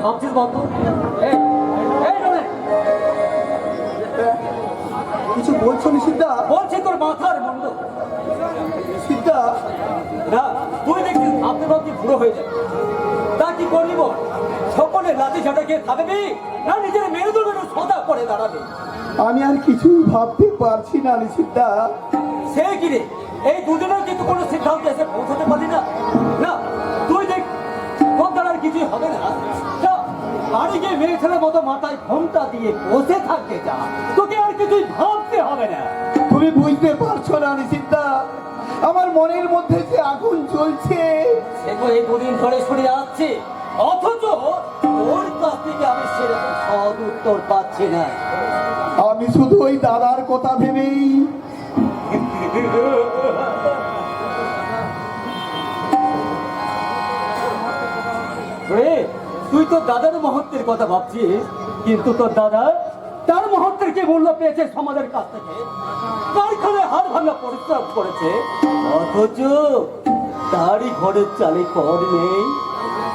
ভাবছিস বন্ধু? কিছু বলছো নিষিদ্ধা? বলছি তোর মাথার মুন্ড। নিষিদ্ধা না, তুই দেখছিস ভাবতে ভাবতে বুড়ো হয়ে যাবে। তা কি করবি বল? সকলে লাঠি ঝাঁটাকে থাকবি না নিজের মেরুদণ্ড সদা করে দাঁড়াবে? আমি আর কিছুই ভাবতে পারছি না নিষিদ্ধা। সে কি রে, এই দুজনের কিন্তু কোনো সিদ্ধান্তে এসে পৌঁছাতে পারি না। না, তুই দেখ তোর দ্বারা আর কিছুই হবে না। যা, বাড়ি গিয়ে মেয়ে ছেলের মতো মাথায় ঘোমটা দিয়ে বসে থাকতে যা, তোকে আর কিছুই ভাবতে হবে না। তুমি বুঝতে পারছো না নিষিদ্ধা, আমার মনের মধ্যে যে আগুন জ্বলছে। সে তো এই দুদিন ধরে শুনে যাচ্ছে, অথচ ওর কাছ থেকে আমি সেরকম সদ উত্তর পাচ্ছি না। আমি শুধু ওই দাদার কথা ভেবেই রে, তুই তো দাদার মহত্বের কথা ভাবছিস, কিন্তু তোর দাদা তার মহত্বের কি মূল্য পেয়েছে সমাজের কাছ থেকে? কারখানে হাড় ভাঙা পরিশ্রম করেছে, অথচ তারই ঘরের চালে কর নেই,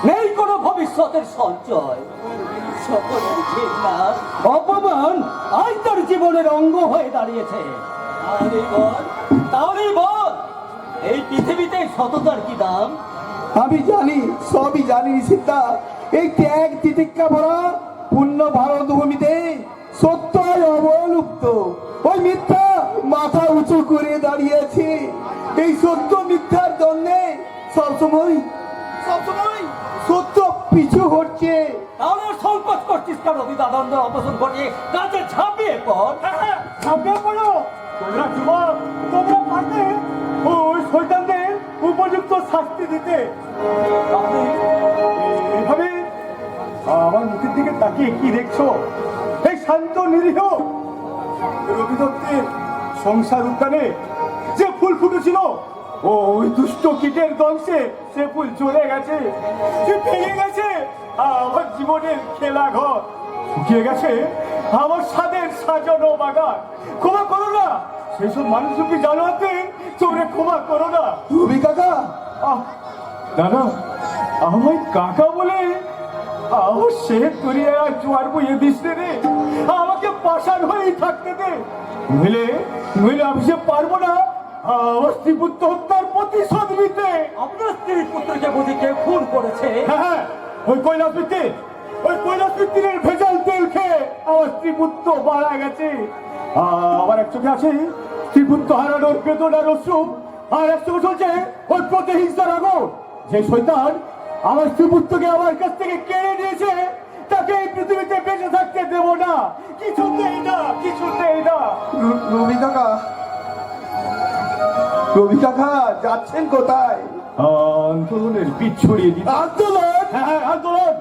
নেই কোনো ভবিষ্যতের সঞ্চয়। সকলের ঘৃণা অপমান আজ তার জীবনের অঙ্গ হয়ে দাঁড়িয়েছে। তাহলেই বল, এই পৃথিবীতে সততার কি দাম? আমি জানি, সবই জানি নিষিদ্ধা। এই ত্যাগ তিতিক্ষা ভরা পূর্ণ ভারত ভূমিতে সত্য আর অবলুপ্ত। ওই মিথ্যা মাথা উঁচু করে দাঁড়িয়েছে। এই সত্য মিথ্যার জন্য সবসময় সত্য পিছু হচ্ছে। তাহলে সংকোচ করছিস কেন? দ্বিধাদ্বন্দ্ব অপসারণ ঘটিয়ে কাজে ঝাঁপিয়ে পড়। ঝাঁপিয়ে পড়ো তোমরা যুবক, তোমরা পারবে ওই শয়তানদের উপযুক্ত শাস্তি দিতে। এভাবে আমার মুখের দিকে তাকিয়ে কি দেখছো? এই শান্ত নিরীহ রবি দত্তের সংসার উদ্যানে যে ফুল ফুটেছিল, ওই দুষ্ট কীটের দংশে সে ফুল চলে গেছে, সে ভেঙে গেছে। আমার জীবনের খেলা ঘর শুকিয়ে গেছে, আমার স্বাদের সাজানো বাগান। ক্ষমা করো না, সেসব মানুষকে জানাতে তোমরা ক্ষমা করো না। রবি কাকা, দাদা আমায় কাকা বলে সে তুরিয়া জোয়ার বইয়ে দিস রে, আমাকে পাশার হয়েই থাকতে দে, নইলে আমি সে পারবো না আমার স্ত্রী পুত্র হত্যার প্রতিশোধ নিতে। আপনার স্ত্রী পুত্রকে বুঝি কেউ খুন করেছে? হ্যাঁ, ওই কৈলাস মিত্রের ভেজাল তেল খেয়ে আমার স্ত্রী পুত্র মারা গেছে। আমার এক চোখে আছে স্ত্রী পুত্র হারানোর বেদনার অশ্রু, আর এক চোখে চলছে ওই প্রতিহিংসার আগুন। যে শয়তান আমার স্ত্রী পুত্রকে আমার কাছ থেকে কেড়ে নিয়েছে, তাকে এই পৃথিবীতে বেঁচে থাকতে দেব না, কিছুতেই না। রবি কাকা, যাচ্ছেন কোথায়? আন্দোলনের পিঠ ছড়িয়ে দিন। আন্দোলন? হ্যাঁ, আন্দোলন।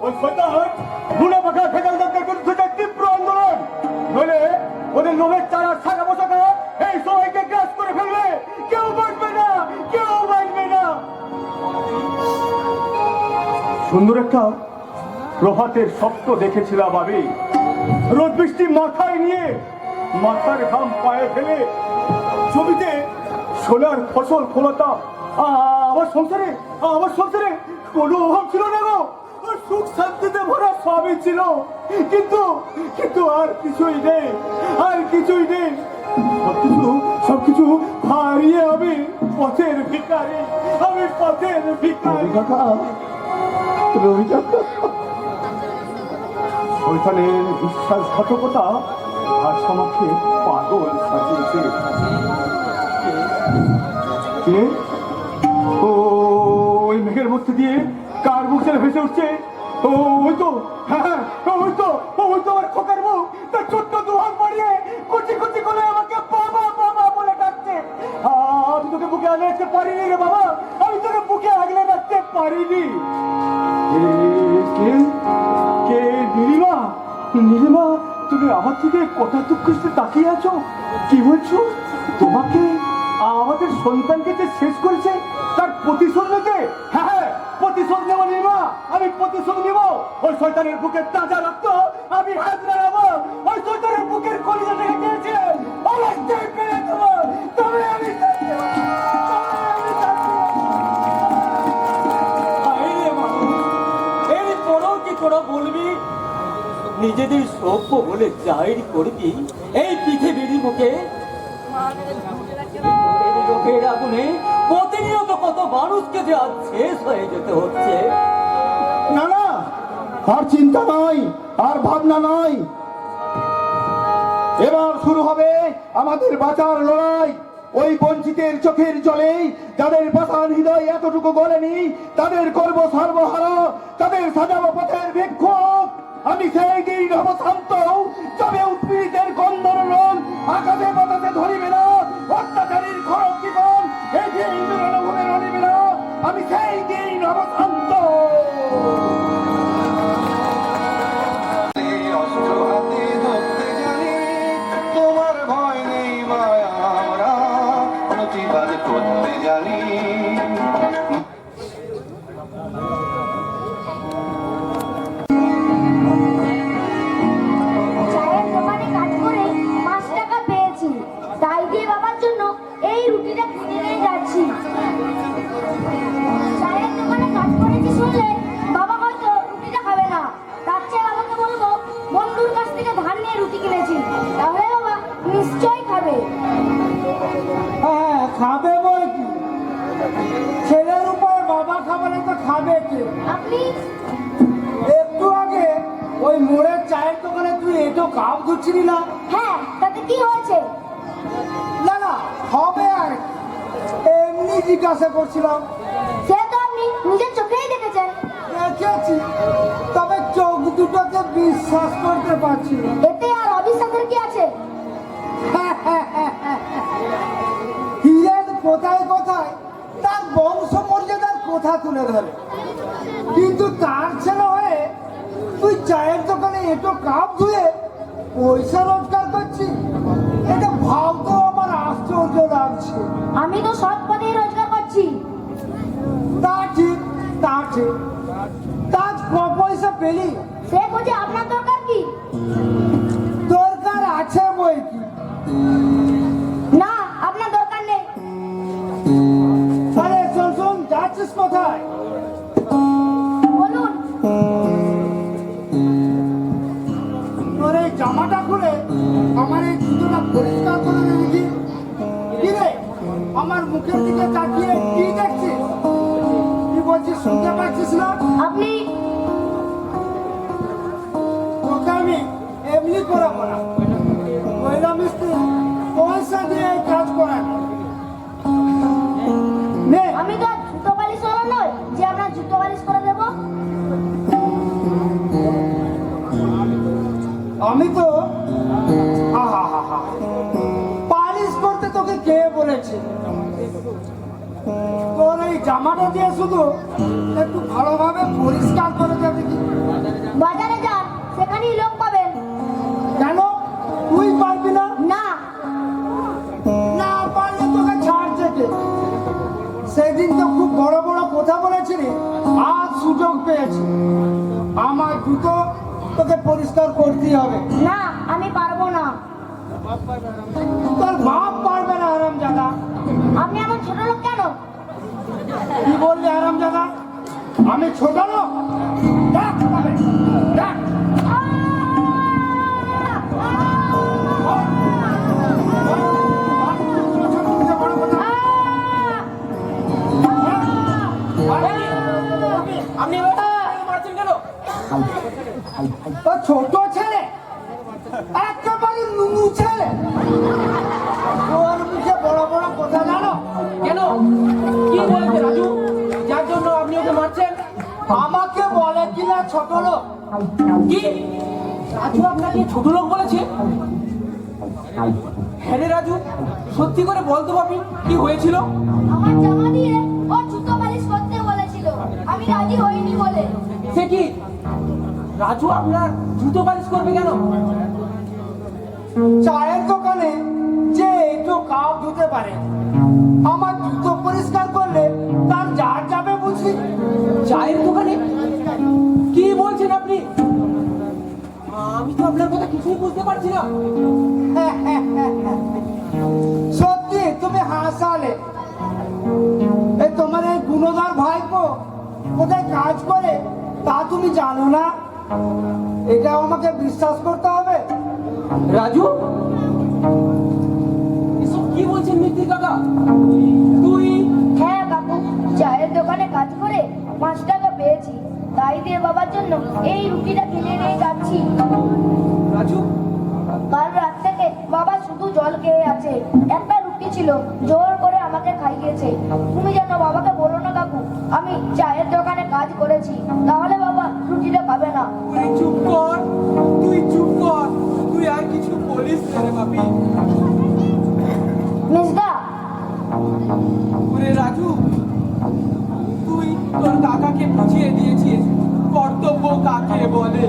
ওই শয়তান মুনাফাখা ভেজাল দত্তের বিরুদ্ধে তীব্র আন্দোলন, নইলে ওদের লোভের চারা শাখা পোশাকা এই সবাইকে গ্রাস করে ফেলবে। কেউ বাঁচবে না। সুন্দর একটা প্রভাতের স্বপ্ন দেখেছিলাম আমি, রোদ বৃষ্টি মাথায় নিয়ে, মাথার ঘাম পায়ে ফেলে জমিতে সোনার ফসল ফলাতাম। আমার সংসারে কোনো অভাব ছিল না গো, সুখ শান্তিতে ভরা সবই ছিল, কিন্তু আর কিছুই নেই। সবকিছু হারিয়ে আমি পথের ভিখারি। রবি কাকা, শয়তানের বিশ্বাসঘাতকতা আর আমাকে পাগল সাজিয়েছে। ওই মেঘের মধ্যে দিয়ে কার মুখ যেন ভেসে উঠছে, ওই তো আমার খোকার মুখ, তার ছোট্ট দুহাত বাড়িয়ে কুচি করে আমাকে বাবা বলে ডাকছে। আমি তোকে বুকে আগলে রাখতে পারিনি রে বাবা, আমি তোকে বুকে আগলে রাখতে পারিনি। কে? নীলিমা, তুমি আমার থেকে কথা দুঃখে তাকিয়ে আছো, কি বলছো? তোমাকে আমাদের সন্তানকে যে শেষ করেছে তার প্রতিশোধ নিতে? হ্যাঁ, প্রতিশোধ নেব নীলিমা, আমি প্রতিশোধ নেব। ওই শয়তানের বুকের তাজা রক্ত আমি হাত লাগাবো, ওই শয়তানের বুকের কলিজা থেকে খেয়েছে অবশ্যই পেরে দেবো। তবে আমি এই পরম তোরা বলবি নিজেদের সভ্য বলে জাহির করবি এই পৃথিবীর মুখে চোখের আগুনে প্রতিনিয়ত কত মানুষকে যে আজ শেষ হয়ে যেতে হচ্ছে। না না, আর চিন্তা নয়, আর ভাবনা নয়, এবার শুরু হবে আমাদের বাঁচার লড়াই। ওই বঞ্চিতের চোখের জলে যাদের পাষাণ হৃদয় এতটুকু গলেনি, তাদের করব সর্বহারা, তাদের সাজাবো পথের বিক্ষোভ। আমি সেই দিন হব শান্ত, তবে উৎপীড়িতের কন্দরণ আকাশে বাতাসে ধরিবে না, অত্যাচারীর খড়গ জীবন এই যে রণভূমে রণিবে না। আমি সেই দিন হব শান্ত। অস্ত্র হাতে ধরতে জানি, তোমার ভয় নেই মায়া, আমরা প্রতিবাদ করতে জানি। চায়ের দোকানে কাজ করে 5 টাকা পেয়েছি, তাই দিয়ে বাবার জন্য এই রুটিটা কিনে নিয়ে যাচ্ছি। চায়ের দোকানে কাজ করেছি শুনলে বাবা হয়তো রুটিটা খাবে না, তার চেয়ে বাবাকে বলবো বন্ধুর কাছ থেকে ধার নিয়ে রুটি কিনেছি, তাহলে বাবা নিশ্চয়ই খাবে। হ্যাঁ, খাবে বই কি, ছেলের উপর বাবা খাবে না তো খাবে কে? আপনি একটু আগে ওই মোড়ের চায়ের দোকানে তুই এটো কাপ ধুচ্ছিলি না? হ্যাঁ, তাতে কি হয়েছে? না না, হবে আর কি। এমনি জিজ্ঞাসা করছিলাম। সে তো আপনি নিজের চোখেই দেখেছেন। দেখেছি, তবে চোখ দুটোকে বিশ্বাস করতে পারছি না। এতে আর অবিশ্বাসের কি আছে? হিরেন কোথায় কোথায় তার বংশ মর্যাদার কথা তুলে ধরে, কিন্তু তার ছেলে হয়ে তুই চায়ের দোকানে এটো কাপ ধুয়ে পয়সা রোজগার করছিস, এটা ভাবতেও আমার আশ্চর্য লাগছে। আমি তো সৎ পথেই রোজগার করছি। তা ঠিক, তা ঠিক, তাজ পয়সা পেলি? সে বুঝে আপনার দরকার কি? দরকার আছে বই কি? না, আপনার দরকার নেই। আরে শোন শোন, যাচ্ছিস কোথায়? বলুন। তোর এই জামাটা খুলে আমার এই জুতোটা পরিষ্কার করে দে দেখি। কি রে, আমার মুখের দিকে তাকিয়ে কি দেখছিস? কি বলছিস শুনতে পাচ্ছিস না? আপনি তোকে আমি এমনি করাবো না, মহিলা মিস্ত্রি পয়সা দিয়ে এই কাজ করায়। নে, আমি তো আর জুতো পালিশ ওরা নই যে আপনার জুতো পালিশ করে দেবো। আমি তো আহা পালিশ করতে তোকে কে বলেছে? তোর এই জামাটা দিয়ে শুধু একটু ভালোভাবে পরিষ্কার করে দেবে কি? বাজারে যান, সেখানেই লোক পাবেন। কেন তুই পারবি না? না, না পারলে তোকে ছাড়ছে কে? সেদিন তো খুব বড় বড় কথা বলেছিলি, আজ সুযোগ পেয়েছি। আমার জুতো তোকে পরিষ্কার করতেই হবে। না, আমি পারবো না। তোর বাপ পারবে না হারামজাদা। আপনি এমন ছোট লোক কেন? কি বললি হারামজাদা? আমি ছোট লোক? ডাক তবে, ডাক। আপনি মারছেন কেন? তা ছোট ছেলে, একেবারে নুনু ছেলে, ওর মুখে বড় বড় কথা জানো? কেন? কি বলেছে রাজু যার জন্য আপনি ওকে মারছেন? আমাকে বলে কিনা ছোট লোক। কি রাজু আপনাকে ছোট লোক বলেছে? হ্যাঁ রে রাজু, সত্যি করে বলতো বাপি কি হয়েছিল? আমার জামা দিয়ে ও জুতো পালিশ করতে বলেছিল, আমি রাজি হইনি বলে। সে কি রাজু আপনার জুতো পালিশ করবে কেন? চায়ের দোকানে যে একটু কাপ ধুতে পারে, আমার জুতো পরিষ্কার করলে তার যার যাবে বুঝি। চায়ের দোকানে? কি বলছেন আপনি? আমি তো আপনার কথা কিছুই বুঝতে পারছি না। সত্যি তুমি হাসালে। এই তোমার এই গুণধর ভাইপো কোথায় কাজ করে তা তুমি জানো না? এটা আমাকে বিশ্বাস করতে হবে? রাজু, এসব কি বলছেন মিত্তির কাকা? তুই হ্যাঁ কাকু, চায়ের দোকানে কাজ করে 5 টাকা পেয়েছি, তাই দিয়ে বাবার জন্য এই রুটিটা কিনে নিয়ে যাচ্ছি। রাজু, কাল রাত থেকে বাবা শুধু জল খেয়ে আছে, একটা রুটি ছিল, জোর করে আমাকে খাইয়েছে। তুমি যেন বাবাকে বলো না কাকু আমি চায়ের দোকানে কাজ করেছি, তাহলে বাবা রুটিটা খাবে না। তুই চুপ কর, তুই চুপ কর, তুই আর কিছু বলিস না রে বাপি। মিসদা, ওরে রাজু, তুই তোর কাকাকে বুঝিয়ে দিয়েছিস কর্তব্য কাকে বলে।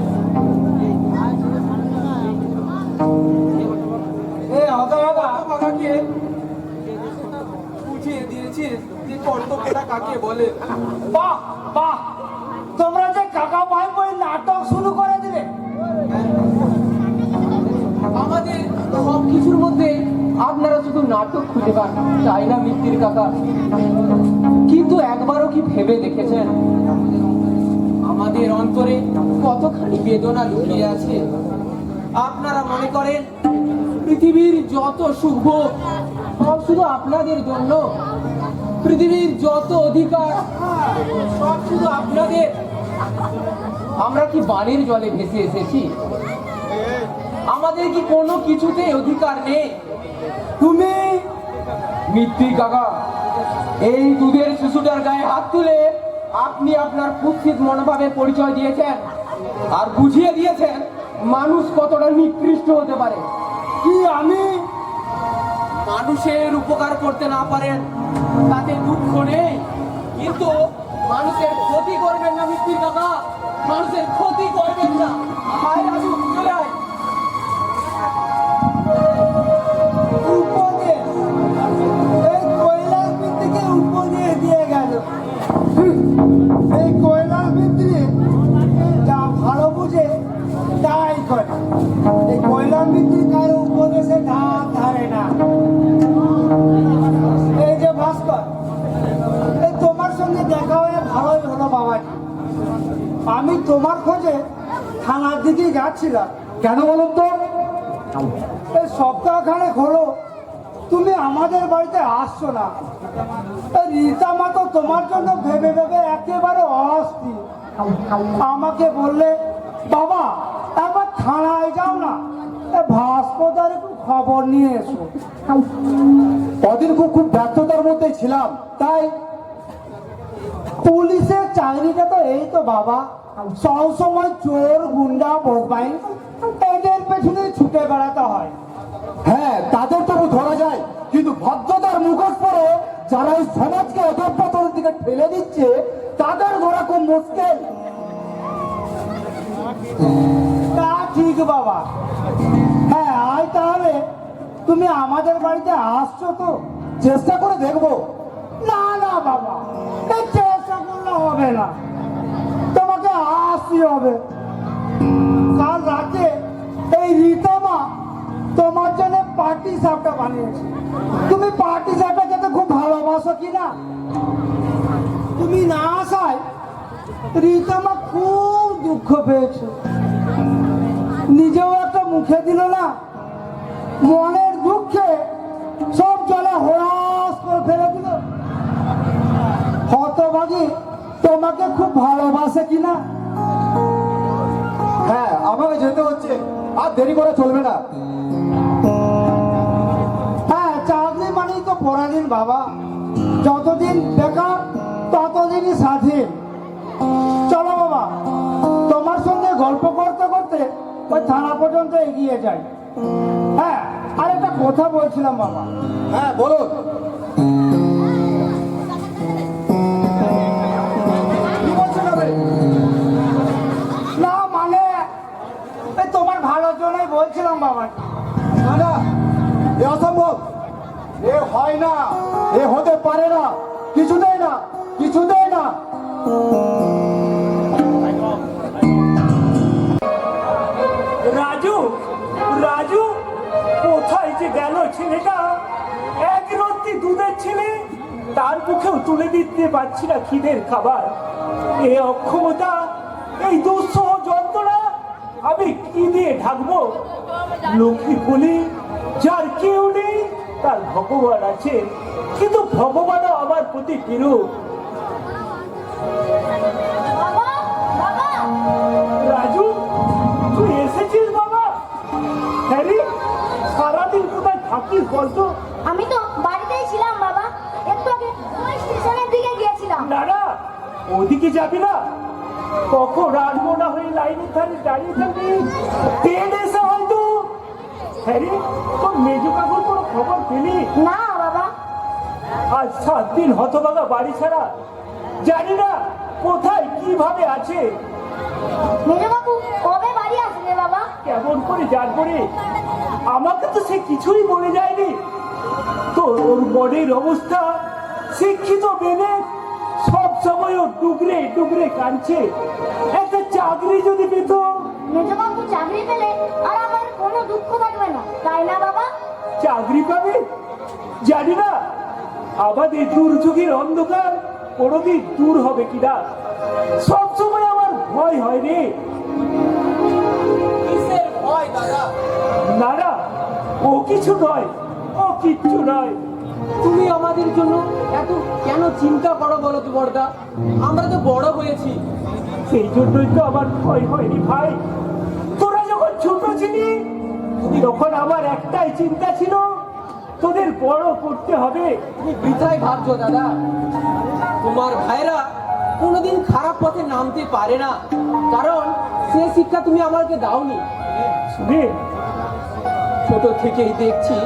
কাকাকে বুঝিয়ে দিয়েছিস যে কর্তব্যটা কাকে বলে। বাহ বাহ, তোমরা যে কাকা ভাই বই নাটক শুরু করে দিলে। আমাদের সব কিছুর মধ্যে আপনারা শুধু নাটক খুঁজে পান, তাই না মিত্তির কাকা? কিন্তু একবারও কি ভেবে দেখেছেন আমাদের অন্তরে কতখানি বেদনা লুকিয়ে আছে? আপনারা মনে করেন পৃথিবীর যত সুখ সব শুধু আপনাদের জন্য, পৃথিবীর যত অধিকার সব শুধু আপনাদের। আমরা কি বানের জলে ভেসে এসেছি? আমাদের কি কোনো কিছুতে অধিকার নেই? তুমি মিত্তির কাকা, এই দুধের শিশুটার গায়ে হাত তুলে আপনি আপনার কুৎসিত মনোভাবের পরিচয় দিয়েছেন আর বুঝিয়ে দিয়েছেন মানুষ কতটা নিকৃষ্ট হতে পারে। কি আমি মানুষের উপকার করতে না পারেন তাতে দুঃখ নেই, কিন্তু মানুষের ক্ষতি করবেন না মিত্তির কাকা, মানুষের ক্ষতি করবেন না। আয় রাজু, চলে আয়। উপদেশ, এই কৈলাস মিত্রকে উপদেশ দিয়ে গেল। এই কৈলাস মিত্র যা ভালো বুঝে তাই করে। এই কৈলাস মিত্র কারো উপদেশে ধার ধারে না। এই যে ভাস্কর, এই তোমার সঙ্গে দেখা হয়ে ভালোই হলো বাবাজি। আমি তোমার খোঁজে থানার দিকে যাচ্ছিলাম। কেন বলুন তো? এই সপ্তাহখানেক হলো তুমি আমাদের বাড়িতে আসছো না। রীতা মা তো তোমার জন্য ভেবে ভেবে একেবারে অস্থির। আমাকে বললে বাবা একবার থানায় যাও না, ভাস্কর একটু খবর নিয়ে এসো। কদিন খুব ব্যস্ততার মধ্যে ছিলাম, তাই পুলিশের চাকরিটা তো এই তো বাবা, সব সময় চোর গুন্ডা বোকবাই এদের পেছনে ছুটে বেড়াতে হয়। হ্যাঁ তাদের তবু ধরা যায়, কিন্তু ভদ্রতার মুখোশ পরে যারা এই সমাজকে অধঃপতনের দিকে ঠেলে দিচ্ছে তাদের ধরা খুব মুশকিল। তা ঠিক বাবা। হ্যাঁ আয়, তাহলে তুমি আমাদের বাড়িতে আসছো তো? চেষ্টা করে দেখবো। না না বাবা, এই চেষ্টা করলে হবে না, তোমাকে আসতে হবে। কাল রাতে এই রীতা মা তোমার জন্য পার্টি সাপটা বানিয়েছে। তুমি পার্টি সাপটা খেতে খুব ভালোবাসো কিনা? তুমি না আসায় রীতা মা খুব দুঃখ পেয়েছে, নিজেও একটা মুখে দিল না। মনের দুঃখে সব জলে হরাস করে ফেলে দিল। হতভাগী তোমাকে খুব ভালোবাসে কিনা? হ্যাঁ আমাকে যেতে হচ্ছে, আর দেরি করে চলবে না। হ্যাঁ, চাকরি মানেই তো পরাধীন বাবা। যতদিন বেকার ততদিনই স্বাধীন। চলো বাবা, তোমার সঙ্গে গল্প করতে করতে ওই থানা পর্যন্ত এগিয়ে যাই। হ্যাঁ, আর একটা কথা বলছিলাম বাবা। হ্যাঁ বলুন। কি বলছেন আপনি? না মানে এই তোমার ভালোর জন্যই বলছিলাম বাবা। না না, এ অসম্ভব, এ হয় না, এ হতে পারে না, কিছুতেই না, কিছুতেই না। রাজু, রাজু কোথায় যে গেল ছেলেটা? এক রত্তি দুধের ছেলে, তার মুখেও তুলে দিতে পারছি না খিদের খাবার। এই অক্ষমতা, এই দুঃসহ যন্ত্রণা আমি কি দিয়ে ঢাকবো? লোককে বলি যার কেউ নেই তার ভগবান আছে, কিন্তু ভগবানও আমার প্রতি বিরূপ। বাবা বাবা রাজু, তুই এসেছিস বাবা? হ্যাঁ রে, সারাদিন কোথায় থাকিস বলতো? আমি তো বাড়িতেই ছিলাম বাবা, একটু আগে ওই স্টেশনের দিকে গিয়েছিলাম। না না, ওদিকে যাবি না। কখন রাজবো না হয়ে লাইনের ধারে দাঁড়িয়ে থাকবি, ট্রেন এসে হয়তো। হ্যাঁ রে, তোর মেজো কাকুর কোনো খবর পেলি? না বাবা। আজ 7 দিন হতভাগা বাড়ি ছাড়া, জানি না কোথায় কিভাবে আছে। মেজবাবু কবে বাড়ি আসবে বাবা? কেমন করে জানবো রে? আমাকে তো সে কিছুই বলে যায়নি। তোর ওর মনের অবস্থা, শিক্ষিত মেয়ে সব সময় ও ডুগরে ডুগরে কাঁদছে। একটা চাকরি যদি পেত। মেজবাবু চাকরি পেলে আর আমার কোনো দুঃখ থাকবে না, তাই না বাবা? চাকরি পাবে জানি না, আমাদের দুর্যোগের অন্ধকার কোনোদিন দূর হবে কিনা সব সময় আমার ভয় হয় রে। কিসের ভয় দাদা? না না, ও কিছু নয়, ও কিচ্ছু নয়। তুমি আমাদের জন্য এত কেন চিন্তা করো বলো তো বড়দা? আমরা তো বড় হয়েছি। সেই জন্যই তো আমার ভয় হয়নি ভাই। তোরা যখন ছোট ছিলি তখন আমার একটাই চিন্তা ছিল, তোদের বড় করতে হবে। তুমি বৃথাই ভাবছো দাদা। তোমার ভাইরা কোনোদিন খারাপ পথে নামতে পারে না, কারণ সে শিক্ষা তুমি আমাকে দাওনি। শুনে ছোট থেকেই দেখছি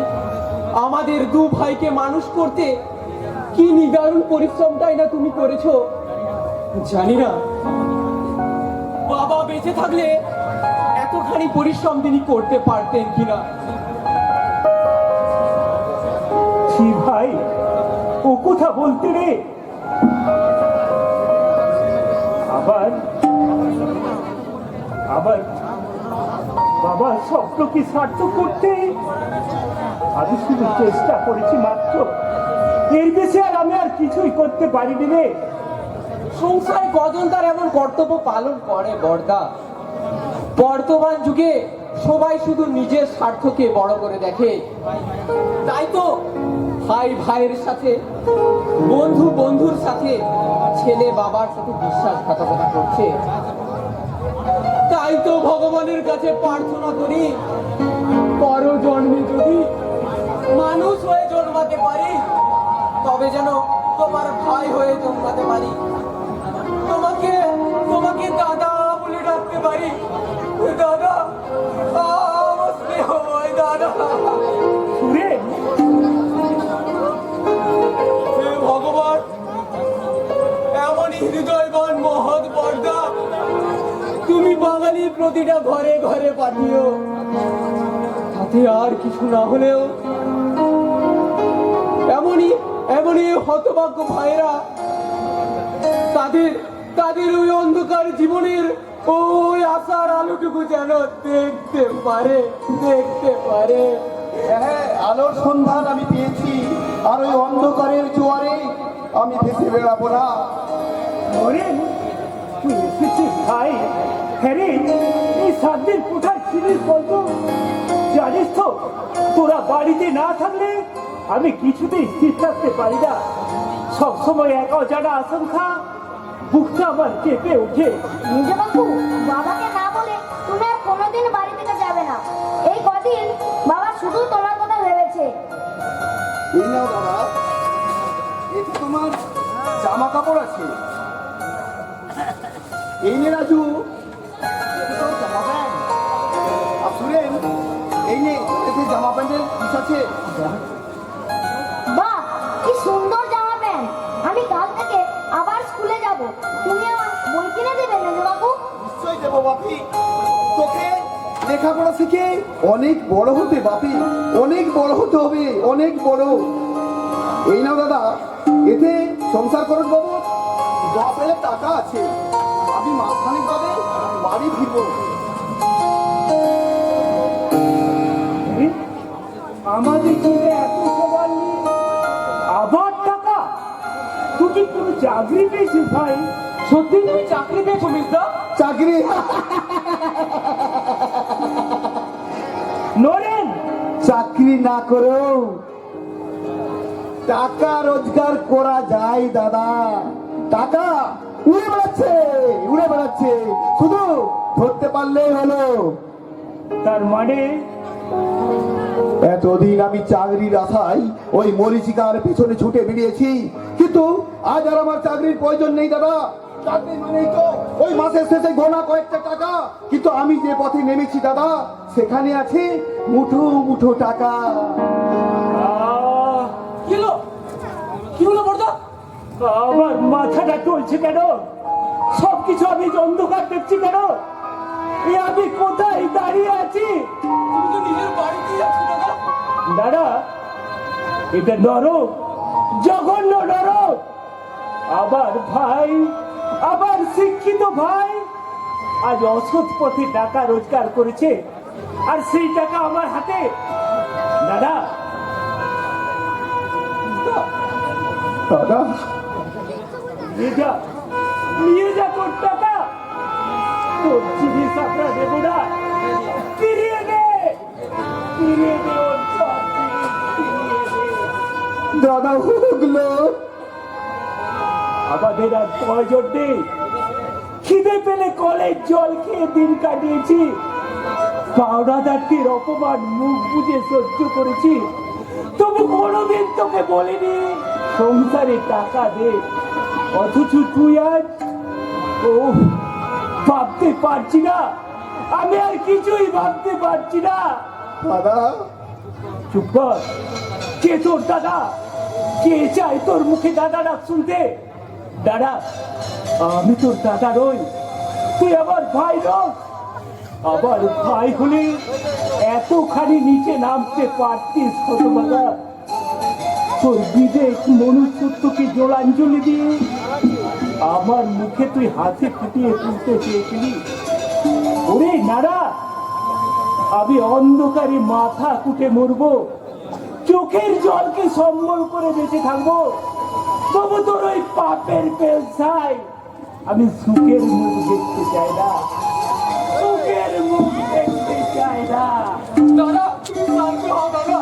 আমাদের দু ভাইকে মানুষ করতে কি নিদারুণ পরিশ্রমটাই না তুমি করেছো। জানি না বাবা বেঁচে থাকলে এতখানি পরিশ্রম তিনি করতে পারতেন কিনা। কি ভাই, ও কথা বলতে রে? আবার আবার বাবার স্বপ্নকে সার্থক করতে আমি শুধু চেষ্টা করেছি মাত্র, এর বেশি আর আমি আর কিছুই করতে পারিনি রে। সংসারে কজন তার এমন কর্তব্য পালন করে বড়দা? বর্তমান যুগে সবাই শুধু নিজের স্বার্থকে বড় করে দেখে। তাই তো ভাই ভাইয়ের সাথে, বন্ধু বন্ধুর সাথে, ছেলে বাবার সাথে বিশ্বাসঘাতকতা করছে। তাই তো ভগবানের কাছে প্রার্থনা করি, পর জন্মে যদি মানুষ হয়ে জন্মাতে পারি তবে যেন তোমার ভাই হয়ে জন্মাতে পারি, তোমাকে তোমাকে দাদা বলে ডাকতে পারি। দাদা, আমার স্নেহ ভাই দাদা। সুরে হে ভগবান, এমনই হৃদয়বান মহৎ বর্দা তুমি বাঙালির প্রতিটা ঘরে ঘরে পাঠিও। তাতে আর কিছু না হলেও এমনই এমনই হতভাগ্য ভাইরা তাদের তাদের ওই অন্ধকার জীবনের ওই আশার আলোটুকু যেন দেখতে পারে, দেখতে পারে। হ্যাঁ, আলোর সন্ধান আমি পেয়েছি, আর ওই অন্ধকারের জোয়ারে আমি ভেসে বেড়াবো না। ওরে, তুই এসেছিস ভাই? হ্যাঁ রে, এই 7 দিন কোথায় ছিলিস বলতো? জানিস তো, তোরা বাড়িতে না থাকলে আমি কিছুতেই স্থির থাকতে পারি না। সবসময় এক অজানা আশঙ্কা বুকটা আমার কেঁপে ওঠে। মেজবাবু বাবাকে না বলে তুমি আর কোনোদিন বাড়ি থেকে যাবে না। এই কদিন বাবা শুধু তোমার কথা ভেবেছে। এই নাও বাবা, এতে তোমার জামা কাপড় আছে। এই নে রাজু, এতে তোর জামা প্যান্ট। আর সুরেন, এই নে এতে জামা প্যান্টের পিস আছে। বাহ, কি সুন্দর জামা প্যান্ট! আমি কাল থেকে আবার স্কুলে যাব। তুমি আমার বই কিনে দেবে মেজবাবু? নিশ্চয়ই দেবো বাপি। তোকে লেখাপড়া শিখে অনেক বড় হতে বাপি, অনেক বড় হতে হবে, অনেক বড়। এই নাও দাদা, এতে সংসার খরচ বাবু 10,000 টাকা আছে। আমি মাসখানেক বাদে বাড়ি ফিরবো। আমাদের যুগে এত সবার নেই, আবার টাকা? তুই কি কোনো চাকরি পেয়েছিস ভাই? সত্যি তুমি চাকরি পেয়েছো মিস্টার? চাকরি না করেও টাকা রোজগার করা যায় দাদা। টাকা উড়ে বেড়াচ্ছে, শুধু ধরতে পারলেই হলো। তার মানে এতদিন আমি চাকরির আশায় ওই মরিচিকার পিছনে ছুটে বেরিয়েছি, কিন্তু আজ আর আমার চাকরির প্রয়োজন নেই দাদা। চাকরি মানেই তো ওই মাসের শেষে গোনা কয়েকটা টাকা, কিন্তু আমি যে পথে নেমেছি দাদা, সেখানে আছে মুঠো মুঠো টাকা। আহ, কি হলো বর্দা? আমার মাথাটা চলছে কেন? সবকিছু আমি অন্ধকার দেখছি কেন? আমি কোথায় দাঁড়িয়ে আছি? তুমি তো নিজের বাড়িতেই আছো দাদা। দাদা, এটা নরক, জঘন্য নরক। আবার ভাই, আবার শিক্ষিত ভাই আজ অসৎ পথে টাকা রোজগার করেছে, আর সেই টাকা আমার হাতে। দাদা, দাদা নিয়ে যা তোর টাকা। তোর জিনিস আমরা দেবো না, ফিরিয়ে দে, ফিরিয়ে দে ওর সব জিনিস, ফিরিয়ে দে। দাদা ওগুলো আমাদের আর প্রয়োজন নেই। খিদে পেলে কলের জল খেয়ে দিন কাটিয়েছি, পাওনাদারটির অপমান মুখ বুঝে সহ্য করেছি, তবু কোনোদিন তোকে বলিনি সংসারে টাকা দে। অথচ তুই আজ, ও ভাবতে পারছি না, আমি আর কিছুই ভাবতে পারছি না। দাদা চুপ কর। কে তোর দাদা? কে চাই তোর মুখে দাদা ডাক শুনতে? দাদা, আমি তোর দাদা নই, তুই আমার ভাই নস। আবার ভাই হলে এতখানি নিচে নামতে পারতিস হতভাগা। তোর বিবেক মনুষ্যত্বকে জোড়াঞ্জলি দিয়ে আমার মুখে তুই হাতে ফুটিয়ে তুলতে চেয়েছিলি। ওরে নারা, আমি অন্ধকারে মাথা কুটে মরবো, চোখের জলকে সম্বল করে বেঁচে থাকবো, তবু তোর ওই পাপের পেলছাই আমি সুখের মুখ দেখতে চাই না, সুখের মুখ দেখতে চাই না। দাদা তুমি শান্ত হও দাদা।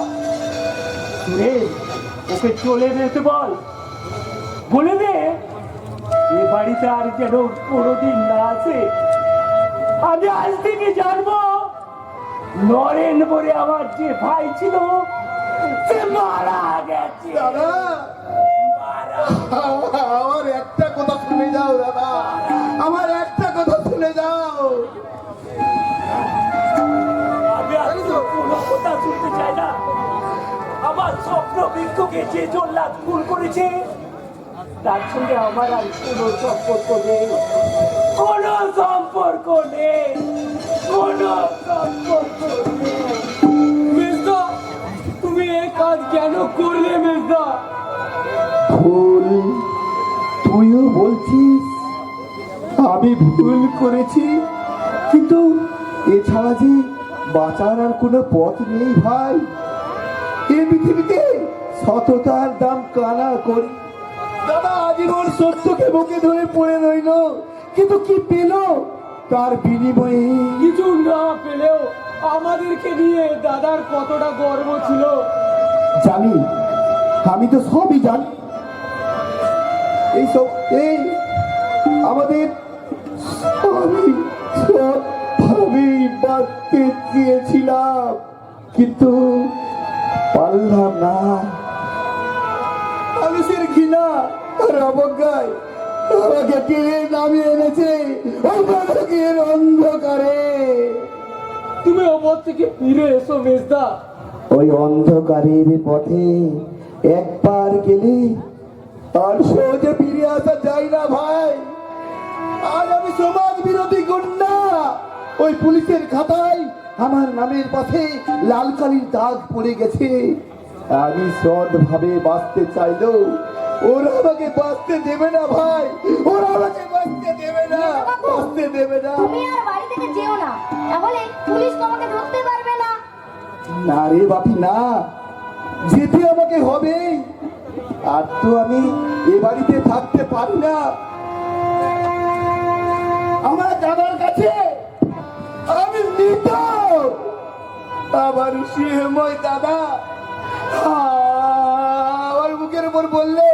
রে, ওকে চলে যেতে বল, বলে দে এ বাড়িতে আর যেন কোনোদিন না আসে। আমি আজ থেকে জানবো নরেন বলে আমার যে ভাই ছিল সে মারা গেছে। দাদা আমার একটা কথা শুনে যাও দাদা, আমার একটা কথা শুনে যাও। আমি আর কোনো কথা শুনতে চাই না। আমার স্বপ্ন বৃক্ষকে যে জল্লাদ খুন করেছে তার সঙ্গে আমার আর কোনো সম্পর্ক নেই, কোনো সম্পর্ক নেই, কোনো সম্পর্ক নেই। মেজদা, তুমি এই কাজ কেন করলে মেজদা? ভুল তুইও বলছিস? আমি ভুল করেছি, কিন্তু এছাড়া যে বাঁচার আর কোনো পথ নেই ভাই। এই পৃথিবীতে সততার দাম কানা করি। দাদা আজীবন সত্যকে বুকে ধরে পড়ে রইল, কিন্তু কি পেল তার বিনিময়ে? কিছু না পেলেও আমাদেরকে নিয়ে দাদার কতটা গর্ব ছিল। জানি, আমি তো সবই জানি। এইসব এই আমাদের আমি সবভাবে বাঁচতে চেয়েছিলাম, কিন্তু পারলাম না। মানুষের ঘৃণা আর অবজ্ঞায় আমাকে কে নামিয়ে এনেছে ওই মাদকের অন্ধকারে। তুমি ওপর থেকে ফিরে এসো মেজদা। ওই অন্ধকারের পথে একবার গেলে আর সহজে ফিরে আসা যায় না ভাই। আজ আমি সমাজ বিরোধী গুন্ডা, ওই পুলিশের খাতায় আমার নামের পাশে লাল কালির দাগ পড়ে গেছে। আমি সৎভাবে বাঁচতে চাইলেও ওরা আমাকে বাঁচতে দেবে না ভাই, ওরা আমাকে বাঁচতে দেবে না, বাঁচতে দেবে না। তুমি আর বাড়ি থেকে যেও না, তাহলে পুলিশ তোমাকে ধরতে পারবে না। না রে বাপি না, যেতে আমাকে হবে। আর তো আমি এ বাড়িতে থাকতে পারি না। আমার দাদার কাছে আমি মৃত, আমার আমার শ্রীময় দাদা আমার মুখের উপর বললে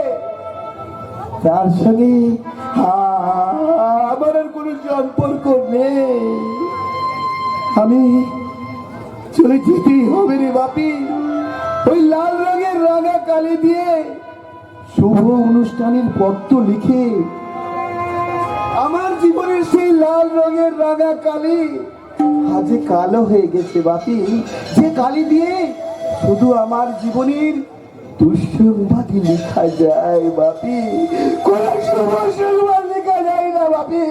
তার সঙ্গে আমার আর কোনো সম্পর্ক নেই। আমি চলে যেতেই হবে রে বাপি। ওই লাল রঙের রাঙা কালি দিয়ে শুভ অনুষ্ঠানের পত্র লিখে আমার জীবনের সেই লাল রঙের রাঙা কালি আজ কালো হয়ে গেছে বাপি। যে কালি দিয়ে শুধু আমার জীবনের দুঃসংবাদই লেখা যায় বাপি, কোন শুভ সংবাদ লেখা যায় না বাপি,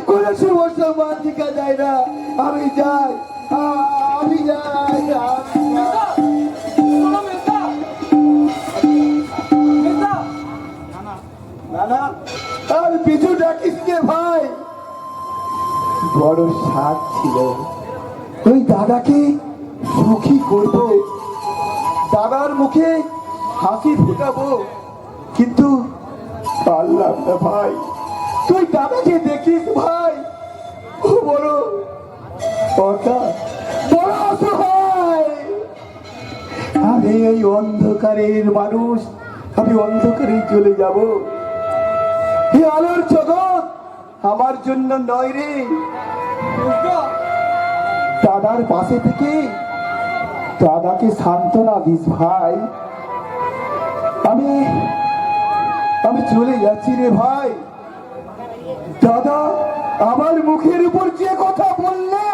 কোন শুভ সংবাদ লেখা যায় না। আমি যাই, আমি যাই, আমি যাই। না না আর পিছু ডাকিস কে ভাই। বড় স্বাদ ছিল ওই দাদাকে সুখী করব, দাদার মুখে হাসি ফুটাবো, কিন্তু পারলাম না ভাই। তুই দাদাকে দেখিস ভাই, ও বড় বড় অসহায়। আমি এই অন্ধকারের মানুষ, আমি অন্ধকারে চলে যাব। এই আলোর জগৎ আমার জন্য নয় রে। দাদার পাশে থেকে দাদাকে সান্ত্বনা দিস ভাই। আমি চলে যাচ্ছি রে ভাই। দাদা আমার মুখের উপর যে কথা বললে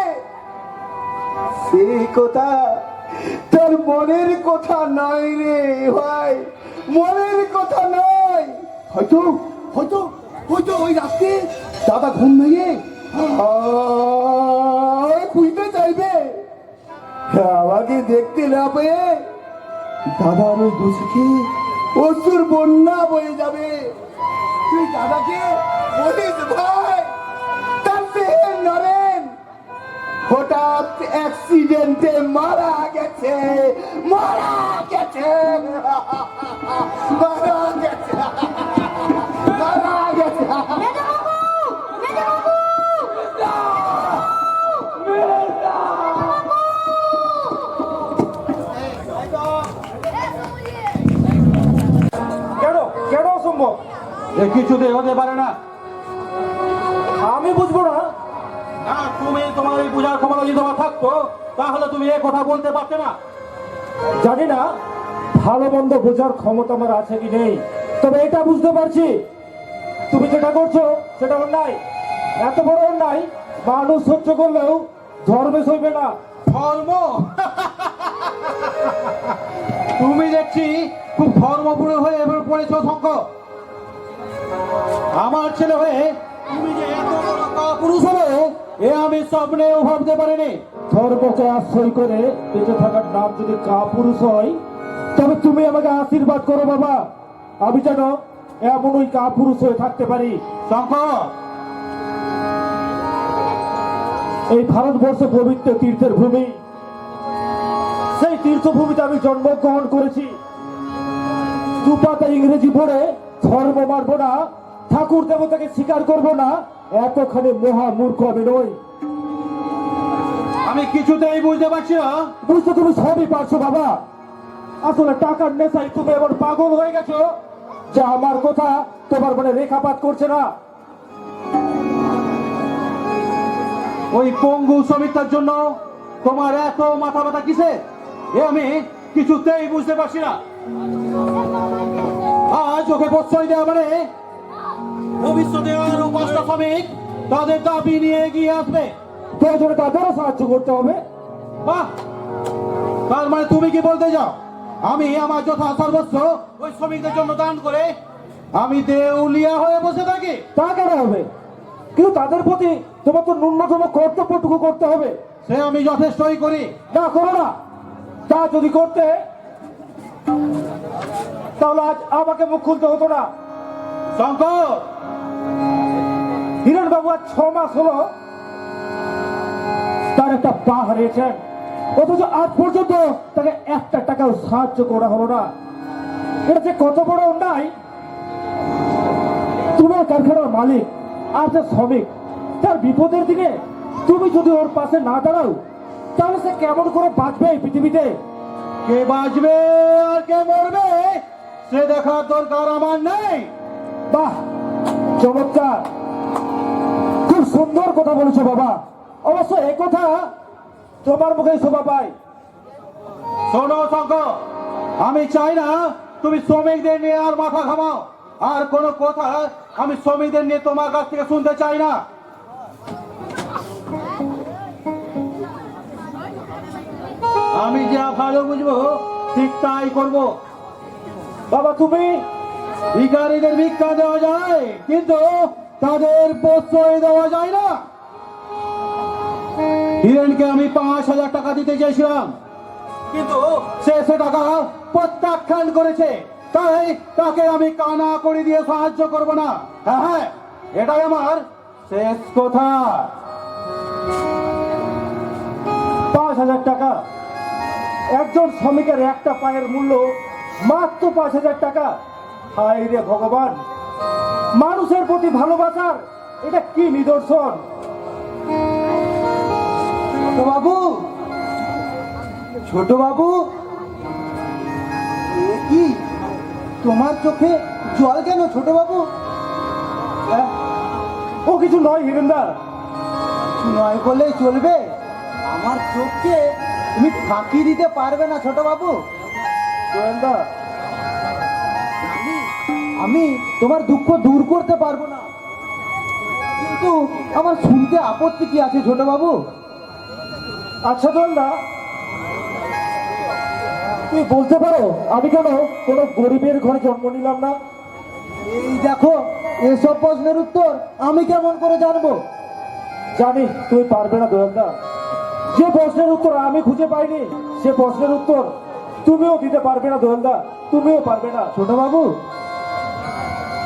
সেই কথা তার মনের কথা নয় রে ভাই, মনের কথা নয়। হয়তো হয়তো হয়তো ওই রাত্রে দাদা ঘুম ভেঙে খুঁজতে চাইবে, আমাকে দেখতে না পেয়ে দাদার ওই দুচোখে অসুর বন্যা বয়ে যাবে। তুই দাদাকে বলিস ভাই তার দেহের নরেন হঠাৎ অ্যাক্সিডেন্টে মারা গেছে, মারা গেছে, মারা গেছে, মারা গেছে। কেন অসম্ভব? এ কিছুতেই হতে পারে না। আমি বুঝবো না। তুমি তোমার এই পূজার ক্ষমতা যদি তোমার থাকতো তাহলে তুমি এ কথা বলতে পারতে না। জানি না ভালো মন্দ বোঝার ক্ষমতা আমার আছে কি নেই, তবে এটা বুঝতে পারছি তুমি যেটা করছো সেটা অন্যায়। এত বড় অন্যায় মানুষ সহ্য করলেও ধর্মে সইবে না। ধর্ম? তুমি দেখছি খুব ধর্মপুরো হয়ে এবার পড়েছ শঙ্কর। আমার ছেলে হয়ে তুমি যে এত বড় কাপুরুষ হবে এ আমি স্বপ্নেও ভাবতে পারিনি। ধর্মকে আশ্রয় করে বেঁচে থাকার নাম যদি কাপুরুষ হয়, তবে তুমি আমাকে আশীর্বাদ করো বাবা, আমি যেন এমন ওই কাপুরুষ হয়ে থাকতে পারি। শঙ্কর, এই ভারতবর্ষ পবিত্র তীর্থের ভূমি, সেই তীর্থভূমিতে আমি জন্মগ্রহণ করেছি। দুপাতা ইংরেজি পড়ে ধর্ম মানবো না, ঠাকুর দেবতাকে স্বীকার করবো না, এতখানি মহা মূর্খ আমি নই। আমি কিছুতেই বুঝতে পারছি না। বুঝতে তুমি সবই পারছো বাবা, আসলে টাকার নেশায় তুমি এমন পাগল হয়ে গেছো যে আমার কথা তোমার মনে রেখাপাত করছে না। ওই পঙ্গু শ্রমিকটার জন্য তোমার এত মাথা ব্যথা কিসে এ আমি কিছুতেই বুঝতে পারছি না। আজ ওকে প্রশ্রয় দেওয়া মানে ভবিষ্যতে আরো 5টা শ্রমিক তাদের দাবি নিয়ে এগিয়ে আসবে, প্রয়োজনে তাদেরও সাহায্য করতে হবে। বাহ, তার মানে তুমি কি বলতে চাও আমি আমার যথা সর্বস্ব ওই শ্রমিকদের জন্য দান করে আমি দেউলিয়া হয়ে বসে থাকি? তা কেন হবে? কিন্তু তাদের প্রতি তোমার তো ন্যূনতম কর্তব্যটুকু করতে হবে। সে আমি যথেষ্টই করি। না করো না, তা যদি করতে তাহলে আজ আমাকে মুখ খুলতে হতো না। শঙ্কর, হিরণ বাবু আজ 6 মাস হলো তার একটা পা হারিয়েছেন, অথচ আজ পর্যন্ত তাকে 1 টাকাও সাহায্য করা হলো না। এটা যে কত বড় অন্যায়। তোমার কারখানার মালিক আর যে শ্রমিক, তার বিপদের দিনে তুমি যদি ওর পাশে না দাঁড়াও তাহলে সে কেমন করে বাঁচবে এই পৃথিবীতে? কে বাঁচবে আর কে মরবে সে দেখার দরকার আমার নেই। বাহ, চমৎকার, খুব সুন্দর কথা বলেছো বাবা। অবশ্য এই কথা তোমার মুখেই শোভা পায়। শোনো শঙ্কর, আমি চাই না তুমি শ্রমিকদের নিয়ে আর মাথা ঘামাও। আর কোনো কথা আমি শ্রমিকদের নিয়ে তোমার কাছ থেকে শুনতে চাই না। আমি যা ভালো বুঝবো ঠিক তাই করবো। বাবা তুমি ভিখারীদের ভিক্ষা দেওয়া যায়, কিন্তু তাদের প্রশ্রয় দেওয়া যায় না। হিরেনকে আমি 5,000 টাকা দিতে চেয়েছিলাম, কিন্তু সে টাকা প্রত্যাখ্যান করেছে। তাই তাকে আমি কানা করে দিয়ে সাহায্য করব না। হ্যাঁ হ্যাঁ, এটাই আমার শেষ কথা। 5,000 টাকা? একজন শ্রমিকের একটা পায়ের মূল্য মাত্র 5,000 টাকা? হায় রে ভগবান, মানুষের প্রতি ভালোবাসার এটা কি নিদর্শন! ছোট বাবু, ছোট বাবু, এ কি তোমার চোখে জল কেন ছোট বাবু? ও কিছু নয় হিরেন্দা, কিছু নয় বলেই চলবে? আমার চোখকে তুমি ফাঁকি দিতে পারবে না ছোট বাবু। গোয়েন্দা, আমি তোমার দুঃখ দূর করতে পারবো না, কিন্তু আমার শুনতে আপত্তি কি আছে ছোট বাবু? আচ্ছা গোয়েন্দা, তুমি বলতে পারো আমি কেন কোনো গরিবের ঘরে জন্ম নিলাম না? এই দেখো, এসব প্রশ্নের উত্তর আমি কেমন করে জানবো? জানি তুমি পারবে না গোয়েন্দা। যে প্রশ্নের উত্তর আমি খুঁজে পাইনি সে প্রশ্নের উত্তর তুমিও দিতে পারবে না গোয়েন্দা, তুমিও পারবে না ছোট বাবু।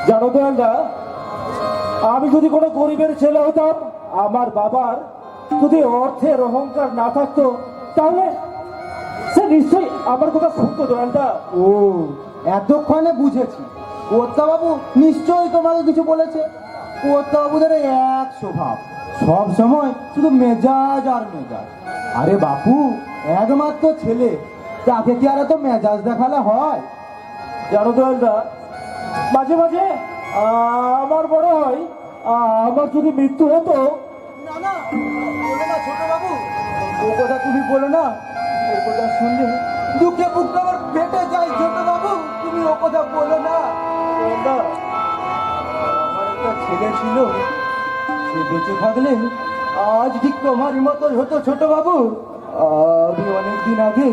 জানো গোয়েন্দা, আমি যদি কোনো গরিবের ছেলে হতাম, আমার বাবার যদি অর্থের অহংকার না থাকতো, তাহলে সে নিশ্চয়ই আমার কথা শুনতো গোয়েন্দা। ও, এতক্ষণে বুঝেছি, কর্তা বাবু নিশ্চয়ই তোমাকে কিছু বলেছে। কর্তা বাবুদের এক স্বভাব, সব সময় শুধু মেজাজ আর মেজাজ। আরে বাপু, একমাত্র ছেলে, তাকে কি আর এত মেজাজ দেখালে হয়? জানো গোয়েন্দা, মাঝে মাঝে আমার মনে হয় আমার যদি মৃত্যু হতো। না না, বলো না ছোট বাবু, ও কথা তুমি বলো না। ও কথা শুনলে দুঃখে বুকটা আমার ফেটে যায় ছোট বাবু, তুমি ও কথা বলো না। আমার একটা ছেলে ছিল, সে বেঁচে থাকলে আজ ঠিক তোমারই মতো হতো ছোট বাবু। আমি অনেকদিন আগে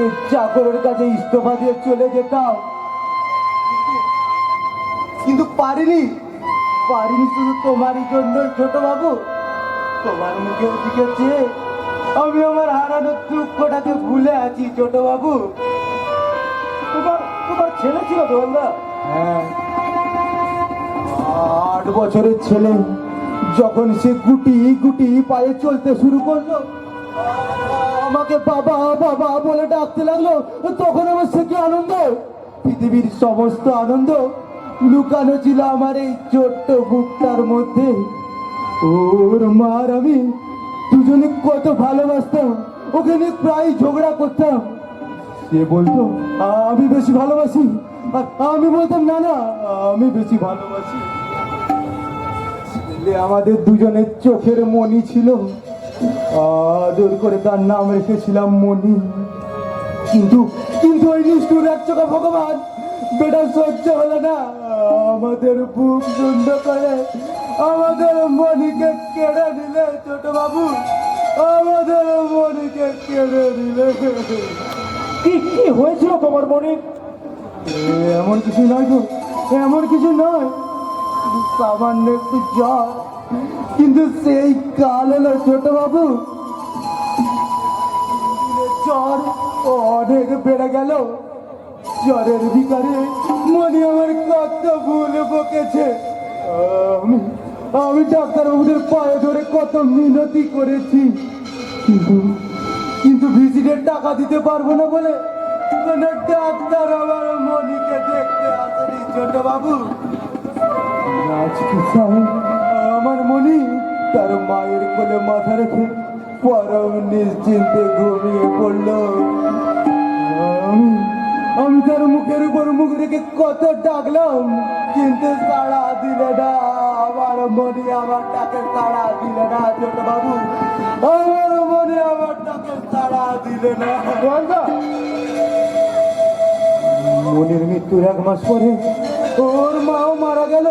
এই চাকরের কাছে ইস্তফা দিয়ে চলে যেতাম, কিন্তু পারিনি শুধু তোমারই জন্যই ছোট বাবু। তোমার মুখের দিকে চেয়ে আমি আমার হারানোর দুঃখটাকে ভুলে আছি ছোট বাবু। তোমার ছেলে ছিল গোয়েন্দা? হ্যাঁ, 8 বছরের ছেলে। যখন সে গুটি গুটি পায়ে চলতে শুরু করলো, আমাকে বাবা বাবা বলে ডাকতে লাগলো, তখন আমার সে কি আনন্দ! পৃথিবীর সমস্ত আনন্দ লুকানো ছিল আমার এই ছোট্ট বুকটার মধ্যে। ওর মার আমি দুজনে কত ভালোবাসতাম, ওখানে প্রায় ঝগড়া করতাম। সে বলতো আমি বেশি ভালোবাসি, আর আমি বলতাম না না, আমি বেশি ভালোবাসি। ছেলে আমাদের দুজনের চোখের মণি ছিল, আদর করে তার নাম রেখেছিলাম মণি। কিন্তু কিন্তু ওই নিষ্ঠুর একচোখা ভগবান বেটা সহ্য হলো না, আমাদের বুক শূন্য করে আমাদের মণিকে কেড়ে নিলে ছোট বাবু, আমাদের মণিকে কেড়ে নিলে। কি কি হয়েছিল তোমার মণি? এমন কিছু নয় গো, এমন কিছু নয়, সামান্য একটু জ্বর, কিন্তু সেই কাল হলো ছোট বাবু। জ্বর অনেক বেড়ে গেল, জ্বরের ভিতরে মনে আমার কত ভুল বকেছে। আমি ডাক্তারবাবুদের পায়ে ধরে কত মিনতি করেছি, কিন্তু ভিজিটের টাকা দিতে পারবো না বলে কোনো ডাক্তার আমার মনিকে দেখতে আসেনি ছোট বাবু। আজকে আমার মনি তার মায়ের কোলে মাথা রেখে পরম নিশ্চিন্তে ঘুমিয়ে পড়লো। আমি তার মুখের উপর মুখ রেখে কত ডাকলাম, কিন্তু সাড়া দিলে না। আমার মনে আমার ডাকে সাড়া দিলে না ছোট বাবু, আমার মনে আমার ডাকে সাড়া দিলে না। মনির মৃত্যুর 1 মাস পরে ওর মাও মারা গেল।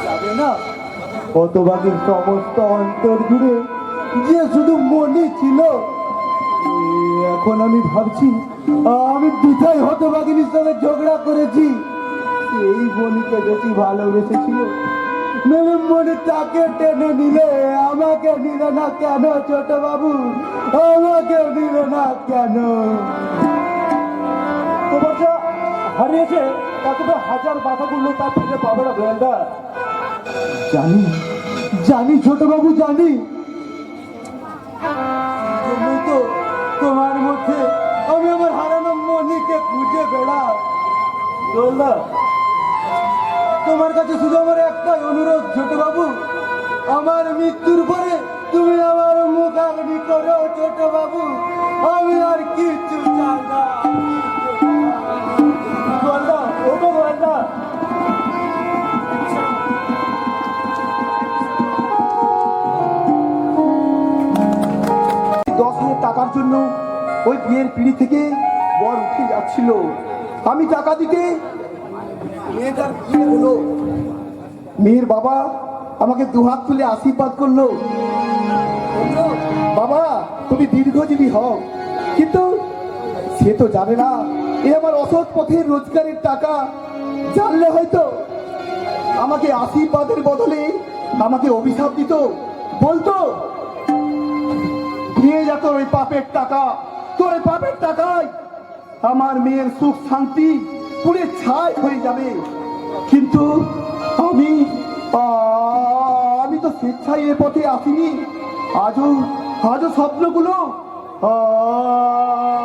যাবে না হতবাগের সমস্ত অন্তর জুড়ে যে শুধু মনি ছিল। এখন আমি ভাবছি আমি দুটাই হতবাগিনীর সঙ্গে ঝগড়া করেছি। এই মনিকে বেশি ভালোবেসেছিল, নাহলে মনি তাকে টেনে নিলে। আমাকে নিলে না কেন ছোট বাবু, আমাকে নিলে না কেন? তোমার যা হারিয়েছে তাতে তো 1000 বাধা করলো তার থেকে পাবে না গোয়েন্দা। জানি জানি ছোট বাবু জানি, জন্যই তো তোমার মধ্যে আমি আমার হারানো মনিকে খুঁজে বেড়াই। গোয়েন্দা, তোমার কাছে শুধু আমার একটাই অনুরোধ ছোট বাবু, আমার মৃত্যুর পরে তুমি আমার মুখাগ্নি করো ছোট বাবু। আমি আর কিছু চাই না। গোয়েন্দা, ও তো গোয়েন্দা। 10,000 টাকার জন্য ওই বিয়ের পিঁড়ি থেকে বর উঠে যাচ্ছিল। আমি টাকা দিতে মেয়েটার বিয়ে হলো। মেয়ের বাবা আমাকে দুহাত তুলে আশীর্বাদ করলো, বাবা তুমি দীর্ঘজীবী হও। কিন্তু সে তো জানে না এ আমার অসৎ পথের রোজগারের টাকা। জানলে হয়তো আমাকে আশীর্বাদের বদলে আমাকে অভিশাপ দিত, বলতো নিয়ে যা তোর ওই পাপের টাকা, তোর ওই পাপের টাকায় আমার মেয়ের সুখ শান্তি পুরে ছাই হয়ে যাবে। কিন্তু আমি তো স্বেচ্ছায় এ পথে আসিনি। আজও স্বপ্নগুলো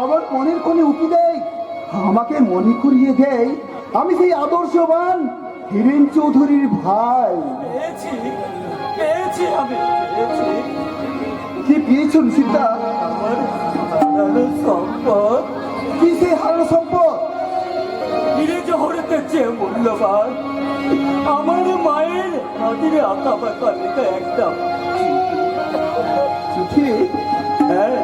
আমার মনের কোণে উকি দেয়, আমাকে মনে করিয়ে দেয় আমি সেই আদর্শবান হীরেন চৌধুরীর ভাই। পেয়েছি পেয়েছি আমি পেয়েছি কি পেয়েছো নিশিতা? আমার হারানো সম্পদ কি সেই হারানো সম্পদ? হিরে জহরতের চেয়ে মূল্যবান আমার মায়ের হাতিরে আঁকা বাঁকা লেখা একটা চিঠি? হ্যাঁ,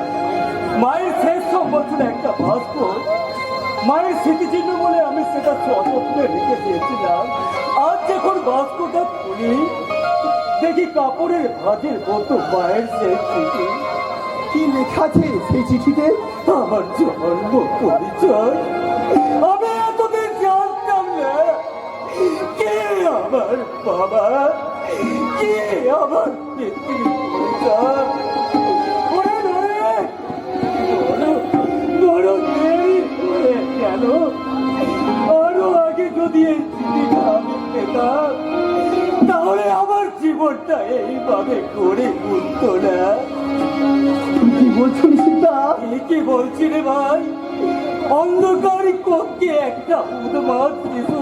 মায়ের শেষ সম্বর্ধনে একটা ভাস্কর, মায়ের স্মৃতিচিহ্ন বলে আমি সেটা সযত্নে রেখে দিয়েছিলাম। আজ যখন ভাস্করটা খুলি দেখি কাপড়ের ভাঁজের মতো মায়ের শেষ চিঠি। কি লেখা আছে সেই চিঠিতে? আমার জন্ম পরিচয় আমি এতদিন জানতাম না। কে আমার বাবা, কে আমার পিতৃ পরিচয়। ওরে ধরে বড় দেরি হয়ে গেল। আরো আগে যদি এই চিঠিটা আমি পেতাম তাহলে আমার জীবনটা এইভাবে করে উঠতো না। কি বলছো নিশিতা? কি বলছি রে ভাই, অন্ধকার কক্ষে একটা উন্মাদ শিশু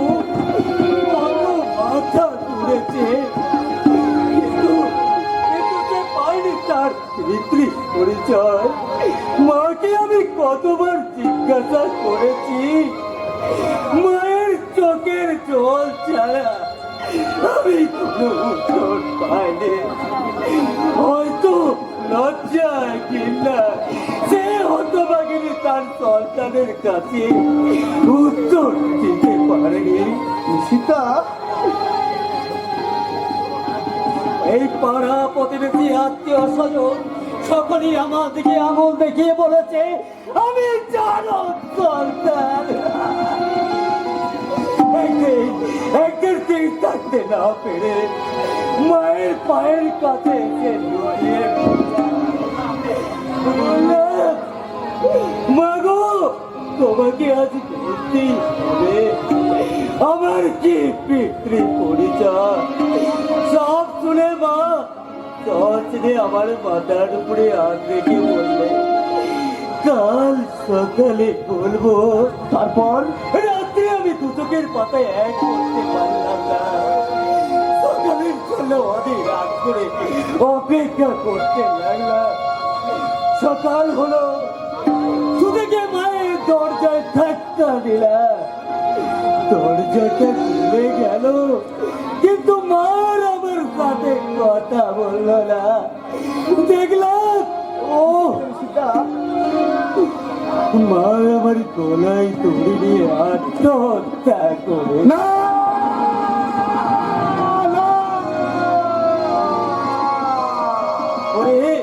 কত মাথা তুলেছে, কিন্তু সে পায়নি তার পিতৃ পরিচয়। মাকে আমি কতবার জিজ্ঞাসা করেছি, মায়ের চোখের জল ছাড়া আমি কোনো উত্তর পাইনি। হয়তো লজ্জায় কিনা সে হতভাগিনী তার সন্তানের কাছে উত্তর দিতে পারেনি। নিশিতা, এই পাড়া প্রতিবেশী আত্মীয় স্বজন সকলেই আমার দিকে আঙুল দেখিয়ে বলেছে আমি জানো সন্তান। একদিন ঠিক থাকতে না পেরে মায়ের পায়ের কাছে এসে জড়িয়ে বললাম, মাগো তোমাকে আজ বলতেই হবে আমার কি পিতৃ পরিচয়। সব শুনে মা সহজে আমার মাথার উপরে হাত রেখে বললে কাল সকালে বলবো। তারপর রাত্রে আমি দুচোখের পাতায় এক করতে পারলাম না। সকালের জল বলে অধীর রাগ করে অপেক্ষা করতে লাগলাম। সকাল হলো, সুদিকে মায়ের দরজায় ধাক্কা দিলাম। দরজাটা খুলে গেল, কিন্তু মার আমার সাথে কথা বললো না। দেখলাম ও মা আমার গলায় দড়ি নিয়ে আত্মহত্যা করে। না ওরে,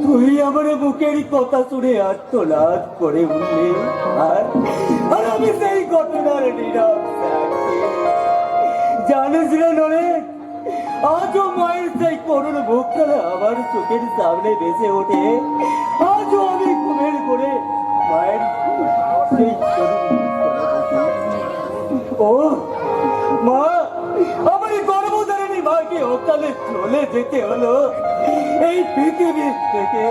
তুই আমার বুকের কথা শুনে আত্মনাদ করে উঠলি, আর আমি সেই ঘটনার নীরব সাক্ষী। জানিস রে নরেন, আজও মায়ের সেই করুণ মুখটা আমার চোখের সামনে ভেসে ওঠে। আজও আমি ঘুমের করে মায়ের সেই করুণ মুখটা দেখি। ও মা, আমার গর্ভধারিণী মাকে ওখানে চলে যেতে হলো এই পৃথিবীর থেকে।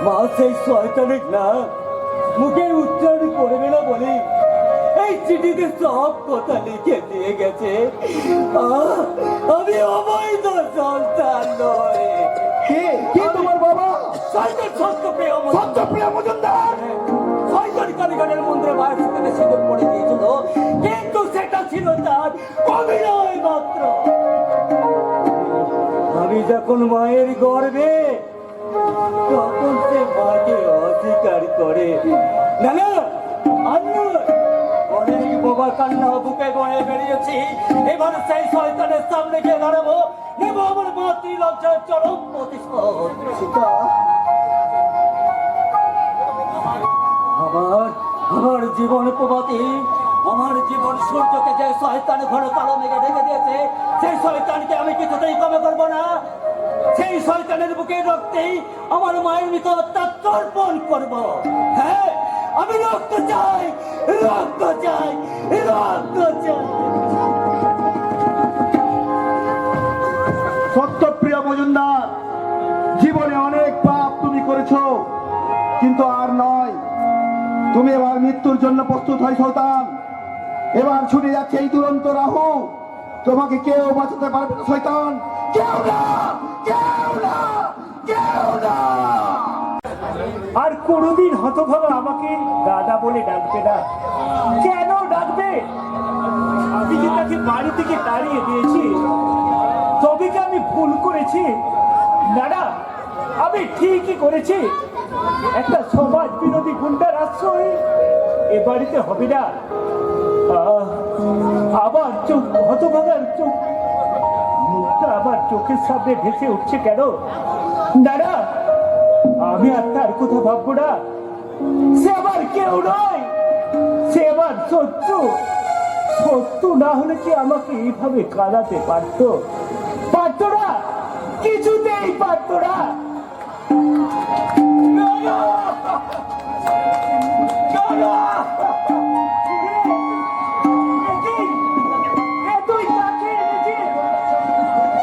মা সেই শয়তানের নাম মুখে উচ্চারণ করবে না বলে এই চিঠিতে সব কথা লিখে দিয়ে গেছে। আমি অবৈধ সন্তান নয়। কে কে তোমার বাবা? শয়তান সত্যপ্রিয় সত্যপ্রিয় মজুমদার। শয়তান কালীঘাটের মন্দিরে মায়ের সাথে সিঁদুর পড়ে দিয়েছিল, কিন্তু সেটা ছিল তার অভিনয় মাত্র। আমি যখন মায়ের গর্ভে, তখন সে মাকে অস্বীকার করে। না না, অনেক বাবা কান্না বুকে বয়ে বেরিয়েছি। এবার সেই শয়তানের সামনে গিয়ে দাঁড়াবো, নেব আমার মাতৃ লজ্জার চরম প্রতিশোধ। আমার জীবন প্রভাতী, আমার জীবন সূর্যকে যে শয়তান ঘন কালো মেঘে ঢেকে দিয়েছে, সেই শয়তানকে আমি কিছুতেই কমে করবো না। সেই শয়তানের বুকে রক্তেই আমার মায়ের মৃত্যুহত্যা তর্পণ করবো। হ্যাঁ, আমি রক্ত চাই, রক্ত চাই, রক্ত চাই। সত্যপ্রিয় মজুমদার, জীবনে অনেক পাপ তুমি করেছো, কিন্তু আর নয়। তুমি এবার মৃত্যুর জন্য প্রস্তুত হয় শয়তান। এবার ছুটে যাচ্ছে এই দুরন্ত রাহু। তোমাকে কেউ বাঁচাতে পারবে না শয়তান, কেউ না, কেউ না, কেউ না। আর কোনোদিন হতভাগা আমাকে দাদা বলে ডাকবে না। কেন ডাকবে? আমি যে তাকে বাড়ি থেকে তাড়িয়ে দিয়েছি, তবে কি আমি ভুল করেছি? না না, আমি ঠিকই করেছি। একটা সমাজ বিরোধী গুন্ডার আশ্রয় এ বাড়িতে হবে না। আবার চোখ, হতভাগার চোখ, মুখটা আবার চোখের সামনে ভেসে উঠছে কেন? না না, আমি আর তার কথা ভাববো না। সে আবার কেউ নয়, সে আবার শত্রু। শত্রু না হলে কি আমাকে এইভাবে কাঁদাতে পারতো? পারতো না, কিছুতেই পারতো না। তুই কাকে এনেছিস?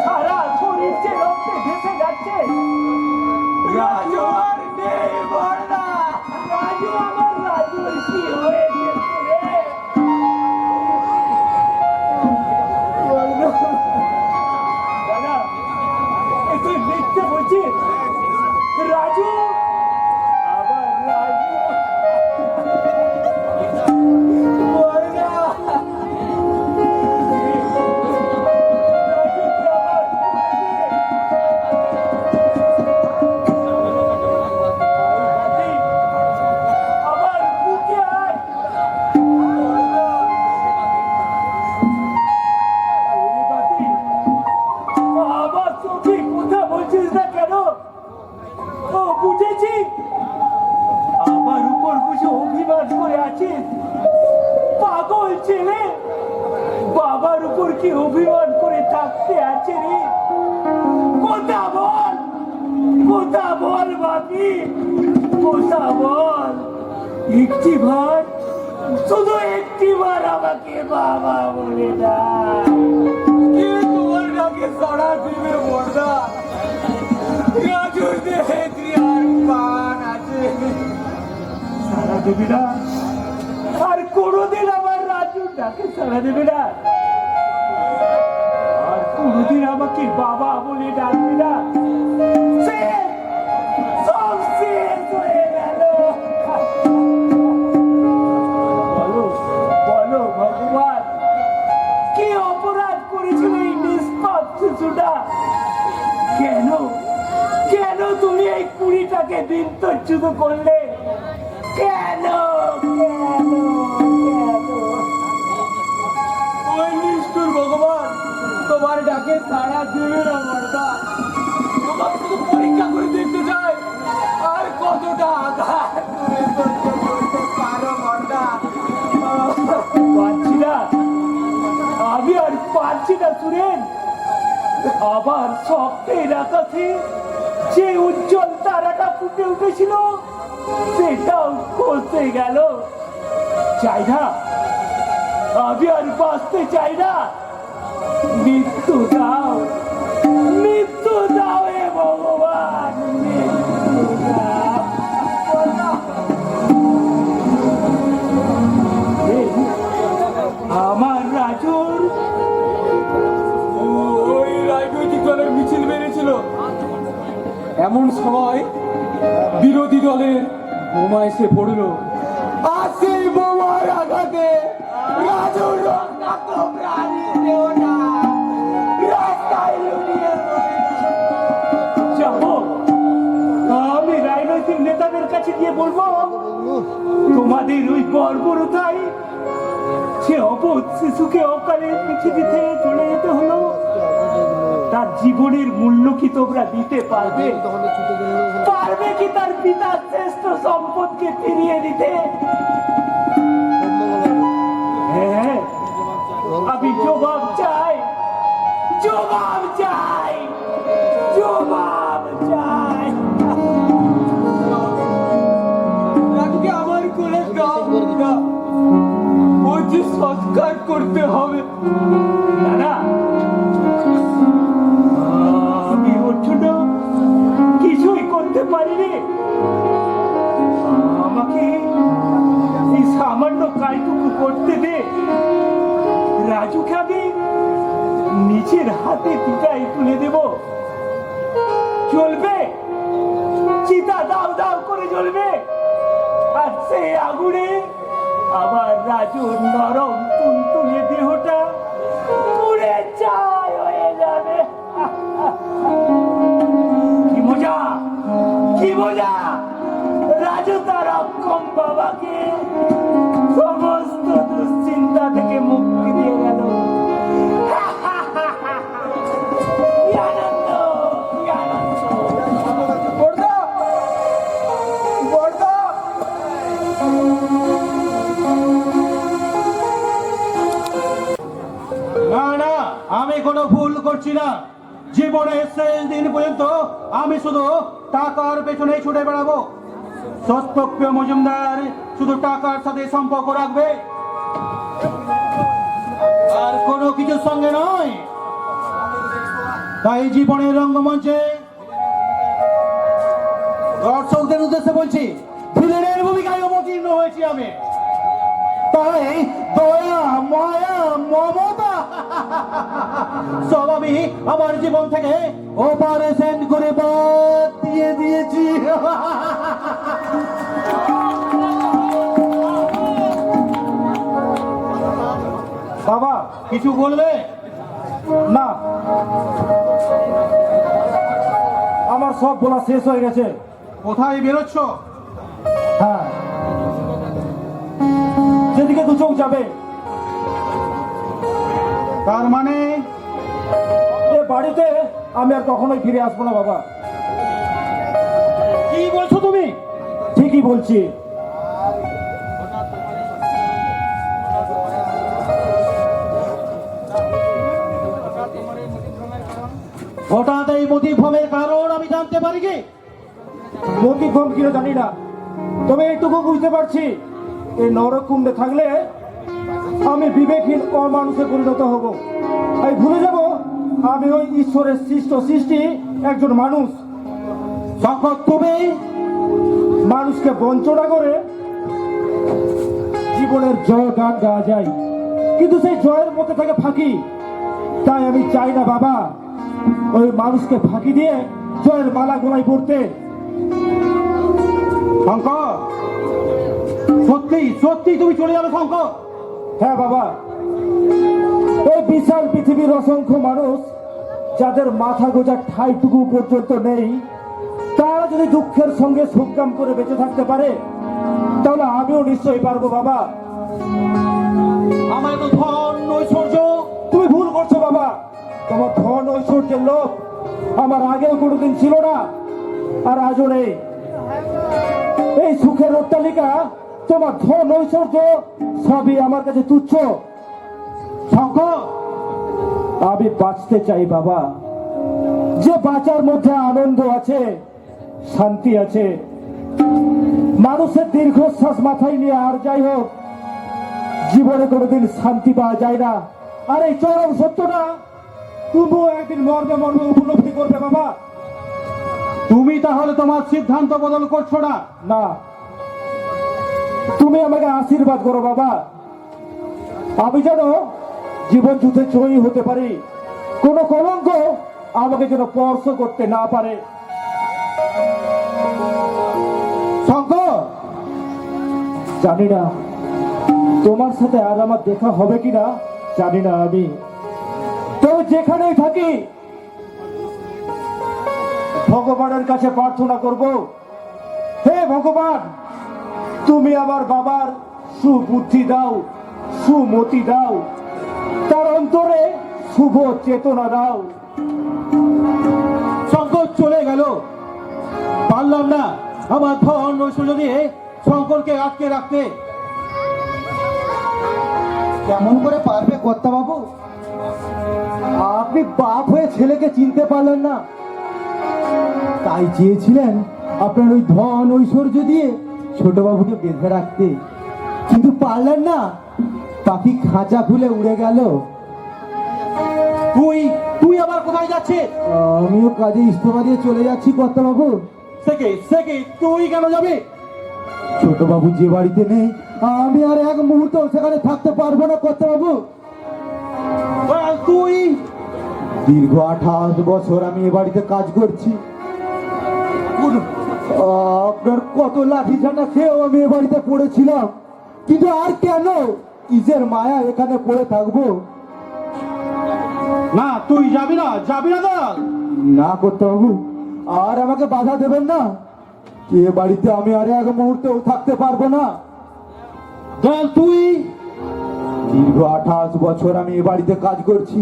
সারা শরীর যে রক্তে ভেসে যাচ্ছে। রাজু আর নেই বড়দা। রাজু, আমার রাজুর কি হয়েছে রে? দাদা, তুই মিথ্যে বলছিস? রাজু, আবার রাজু। বড়দা, আমার বুকে আয়। আমার চোখে কথা বলছিস না কেন? ও, বুঝেছি, আমার উপর বুঝে অভিমান করে আছিস। পাগল ছেলে, বাবার উপর কি অভিমান করে থাকতে আছে রে? কথা বল, কথা বল বাপি, কথা বল। একটি বার, শুধু একটি বার আমাকে বাবা বলে দাও। কে তোমার ডাকে সাড়া দিবে বড়দা? রাজুর দেহে ক্রিয়ার পান আছে। সারা দেবে না? আর কোনোদিন আমার রাজুর ডাকে সারা দেবে না? কোনোদিন আমাকে বাবা বলে ডাকবি না। সব শেষ হয়ে গেল। বলো বলো ভগবান, কি অপরাধ করেছিল এই নিষ্পাপ শিশুটা? কেন কেন তুমি এই কুড়িটাকে বিন্তচ্যুত করলে? কেন কেন ওই নিষ্ঠুর ভগবান তোমার ডাকে সাড়া দেবে না মর্দা। তোমাকে শুধু পরীক্ষা করে দেখতে চাই আর কতটা আঘাত তুমি সহ্য করতে পারো মর্দা। পারছি না, আমি আর পারছি না সুরেন। আবার স্বপ্নের আকাশে যে উজ্জ্বল তারাটা ফুটে উঠেছিল সেটাও খসে গেল। চাই না, আমি আর বাঁচতে চাই না। মৃত্যু দাও, মৃত্যু দাও হে ভগবান, মৃত্যু দাও। এই, আমার রাজুর ওই রাজনৈতিক দলের মিছিল বেরিয়েছিল, এমন সময় বিরোধী দলের বোমা এসে পড়লো। আর সেই বোমার আঘাতে রাজুর রক্তাক্ত প্রাণী দেহটা রাস্তায় লুটিয়ে যাবো, আমি রাজনৈতিক নেতাদের কাছে গিয়ে বলবো তোমাদের ওই বর্বরতায় সে অবোধ শিশুকে অকালে পৃথিবী থেকে চলে যেতে হলো। তার জীবনের মূল্য কি তোমরা দিতে পারবে? পারবে কি তার পিতার শ্রেষ্ঠ সম্পদকে ফিরিয়ে দিতে? হ্যাঁ, আমি জবাব চাই, জবাব চাই, জবাব চাই। রাজুকে আমার কোলে দাও মর্দা, ওই যে সৎকার করতে হবে। না না, আমি ওর জন্য কিছুই করতে পারিনি। আমাকে এই সামান্য কাজটুকু করতে দে। রাজুকে আমি নিজের হাতে পিতাই তুলে দেব। চলবে, চিতা দাও দাও করে জ্বলবে, আর সেই আগুনে আবার রাজুর নরম তুলতুলে দেহটা পুড়ে ছাই হয়ে যাবে। কি মজা, কি মজা! রাজু তার অক্ষম বাবাকে সমস্ত দুশ্চিন্তা থেকে মুক্তি দিয়ে গেল। কি আনন্দ, কি আনন্দ! বর্দা, বর্দা, না না, আমি কোনো ভুল করছি না। জীবনের শেষ দিন পর্যন্ত আমি শুধু টাকার পেছনে ছুটে বেড়াবো। সত্যপ্রিয় মজুমদার শুধু টাকার সাথে সম্পর্ক রাখবে, আর কোনো কিছুর সঙ্গে নয়। তাই জীবনের রঙ্গমঞ্চে দর্শকদের উদ্দেশ্যে বলছি, ভিলেনের ভূমিকায় অবতীর্ণ হয়েছি আমি। তাই দয়া, মায়া, মমতা সব আমি আমার জীবন থেকে অপারেশন করে বাদ দিয়ে দিয়েছি। বাবা কিছু বলবে না? আমার সব বলা শেষ হয়ে গেছে। কোথায় বেরোচ্ছ? হ্যাঁ, যেদিকে দু চোখ যাবে। তার মানে এ বাড়িতে আমি আর কখনোই ফিরে আসবো না। বাবা কি বলছো তুমি? ঠিকই বলছি। হঠাৎ এই মতিভ্রমের কারণ আমি জানতে পারি কি? মতিভ্রম কিনা জানি না, তবে এইটুকু বুঝতে পারছি, এই নরকুণ্ডে থাকলে আমি বিবেকহীন অমানুষে পরিণত হব। আমি ভুলে যাব আমি ওই ঈশ্বরের সৃষ্টি একজন মানুষ। তখন তুমি মানুষকে বঞ্চনা করে জীবনের জয় গান গাওয়া যায়, কিন্তু সেই জয়ের মধ্যে থাকে ফাঁকি। তাই আমি চাই না বাবা ওই মানুষকে ফাঁকি দিয়ে জয়ের মালা গলায় পড়তে। শঙ্কর, সত্যি সত্যি তুমি চলে যাবে শঙ্কর? হ্যাঁ বাবা, এই বিশাল পৃথিবীর অসংখ্য মানুষ যাদের মাথা গোজার ঠাইটুকু পর্যন্ত নেই, তারা যদি দুঃখের সঙ্গে সংগ্রাম করে বেঁচে থাকতে পারে, তাহলে আমিও নিশ্চয়ই পারবো বাবা। আমার তো ধন ঐশ্বর্য। তুমি ভুল করছো বাবা, তোমার ধন ঐশ্বর্যের লোভ আমার আগেও কোনোদিন ছিল না, আর আজও নেই। এই সুখের অট্টালিকা, তোমার ধন ঐশ্বর্য সবই আমার কাছে তুচ্ছ। শঙ্কর, আমি বাঁচতে চাই বাবা, যে বাঁচার মধ্যে আনন্দ আছে, শান্তি আছে। মানুষের দীর্ঘশ্বাস মাথায় নিয়ে আর যাই হোক, জীবনে কোনোদিন শান্তি পাওয়া যায় না। আর এই চরম সত্যটা তবুও একদিন মর্মে মর্মে উপলব্ধি করবে বাবা। তুমি তাহলে তোমার সিদ্ধান্ত বদল করছো না? না, তুমি আমাকে আশীর্বাদ করো বাবা, আমি যেন জীবন যুদ্ধে জয়ী হতে পারি, কোনো কলঙ্ক আমাকে যেন স্পর্শ করতে না পারে। শঙ্কর, জানি না তোমার সাথে আর আমার দেখা হবে কিনা, জানি না। আমি তবে যেখানেই থাকি ভগবানের কাছে প্রার্থনা করব, হে ভগবান, তুমি আমার বাবার সুবুদ্ধি দাও, সুমতি দাও, তার অন্তরে শুভ চেতনা দাও। শঙ্কর চলে গেল, পারলাম না আমার ধন ঐশ্বর্য দিয়ে শঙ্করকে আটকে রাখতে। কেমন করে পারবে কর্তা বাবু? আপনি বাপ হয়ে ছেলেকে চিনতে পারলেন না, তাই চেয়েছিলেন আপনার ওই ধন ঐশ্বর্য দিয়ে ছোট বাবুকে বেঁধে রাখতে, কিন্তু পারলেন না। পাখি খাঁচা খুলে উড়ে গেল। তুই তুই আবার কোথায় যাচ্ছে? আমিও কাজে ইস্তফা দিয়ে চলে যাচ্ছি কর্তা বাবু। সেকে তুই কেন যাবি? ছোট বাবু যে বাড়িতে নেই, আমি আর এক মুহূর্ত সেখানে থাকতে পারবো না কর্তা বাবু। তুই দীর্ঘ 28 বছর আমি এ বাড়িতে কাজ করছি। আপনার কত লাঠি ঝাঁটা খেয়েও আমি এ বাড়িতে পড়েছিলাম, কিন্তু আর কেন কিসের মায়া এখানে পড়ে থাকবো? না, তুই যাবি না, যাবি না দাদা। না করতে বাবু, আর আমাকে বাধা দেবেন না। এ বাড়িতে আমি আর এক মুহূর্তেও থাকতে পারবো না। তুই দীর্ঘ 28 বছর আমি এ বাড়িতে কাজ করছি,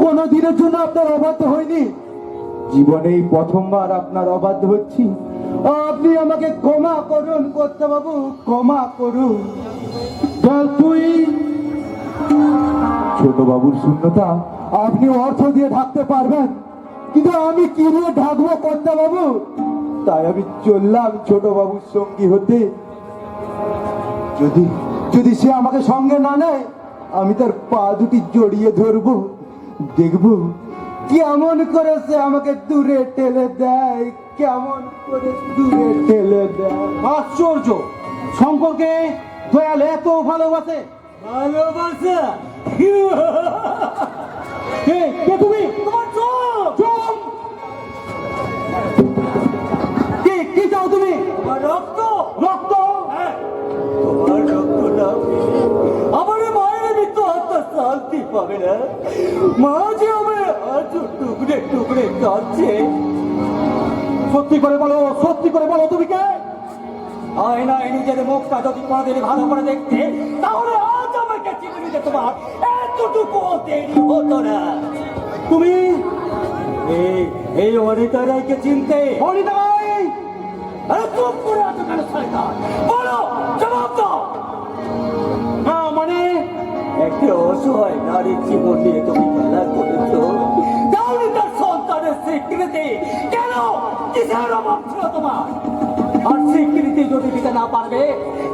কোনো দিনের জন্য আপনার অবাধ্য হয়নি। জীবনে এই প্রথমবার আপনার অবাধ্য হচ্ছি। আপনি আমাকে ক্ষমা করুন কর্তা বাবু, ক্ষমা করুন। তুই ছোট বাবুর শূন্যতা আপনি অর্থ দিয়ে ঢাকতে পারবেন, কিন্তু আমি কি দিয়ে ঢাকবো কর্তা বাবু? তাই আমি চললাম ছোট বাবুর সঙ্গী হতে। যদি যদি সে আমাকে সঙ্গে না নেয়, আমি তার পা দুটি জড়িয়ে ধরবো, দেখবো কেমন করে সে আমাকে দূরে ঠেলে দেয়, কেমন করে দূরে ঠেলে দেয়। আশ্চর্য, শঙ্করকে দয়াল এত ভালোবাসে। ভালোবাসা? কে তুমি? তোমার চোখ। কি চাও তুমি? তোমার রক্ত। রক্ত? তোমার রক্ত না, আমার মায়ের মৃত্যু হত্যা শান্তি পাবে না। মা যে আমার আজ টুকরে টুকরে কাঁদছে। সত্যি করে বলো তুমি কে? আয়নায় নিজের মুখটা যদি কোনোদিন ভালো করে দেখতে, তাহলে আজ আমাকে চিনে নিতে তোমার এতটুকু দেরি হতো না। তুমি এই অনিতা রায়কে চিনতে? অনিতা রায়? আরে চুপ করে আছো কেন শয়তান? বলো, জবাব দাও। না মানে একটি অসহায় নারীর জীবন নিয়ে তুমি খেলা করেছো। তাহলে তার সন্তানের স্বীকৃতি কেন? কিসের অভাব ছিল তোমার? আর স্বীকৃতি যদি দিতে না পারবে,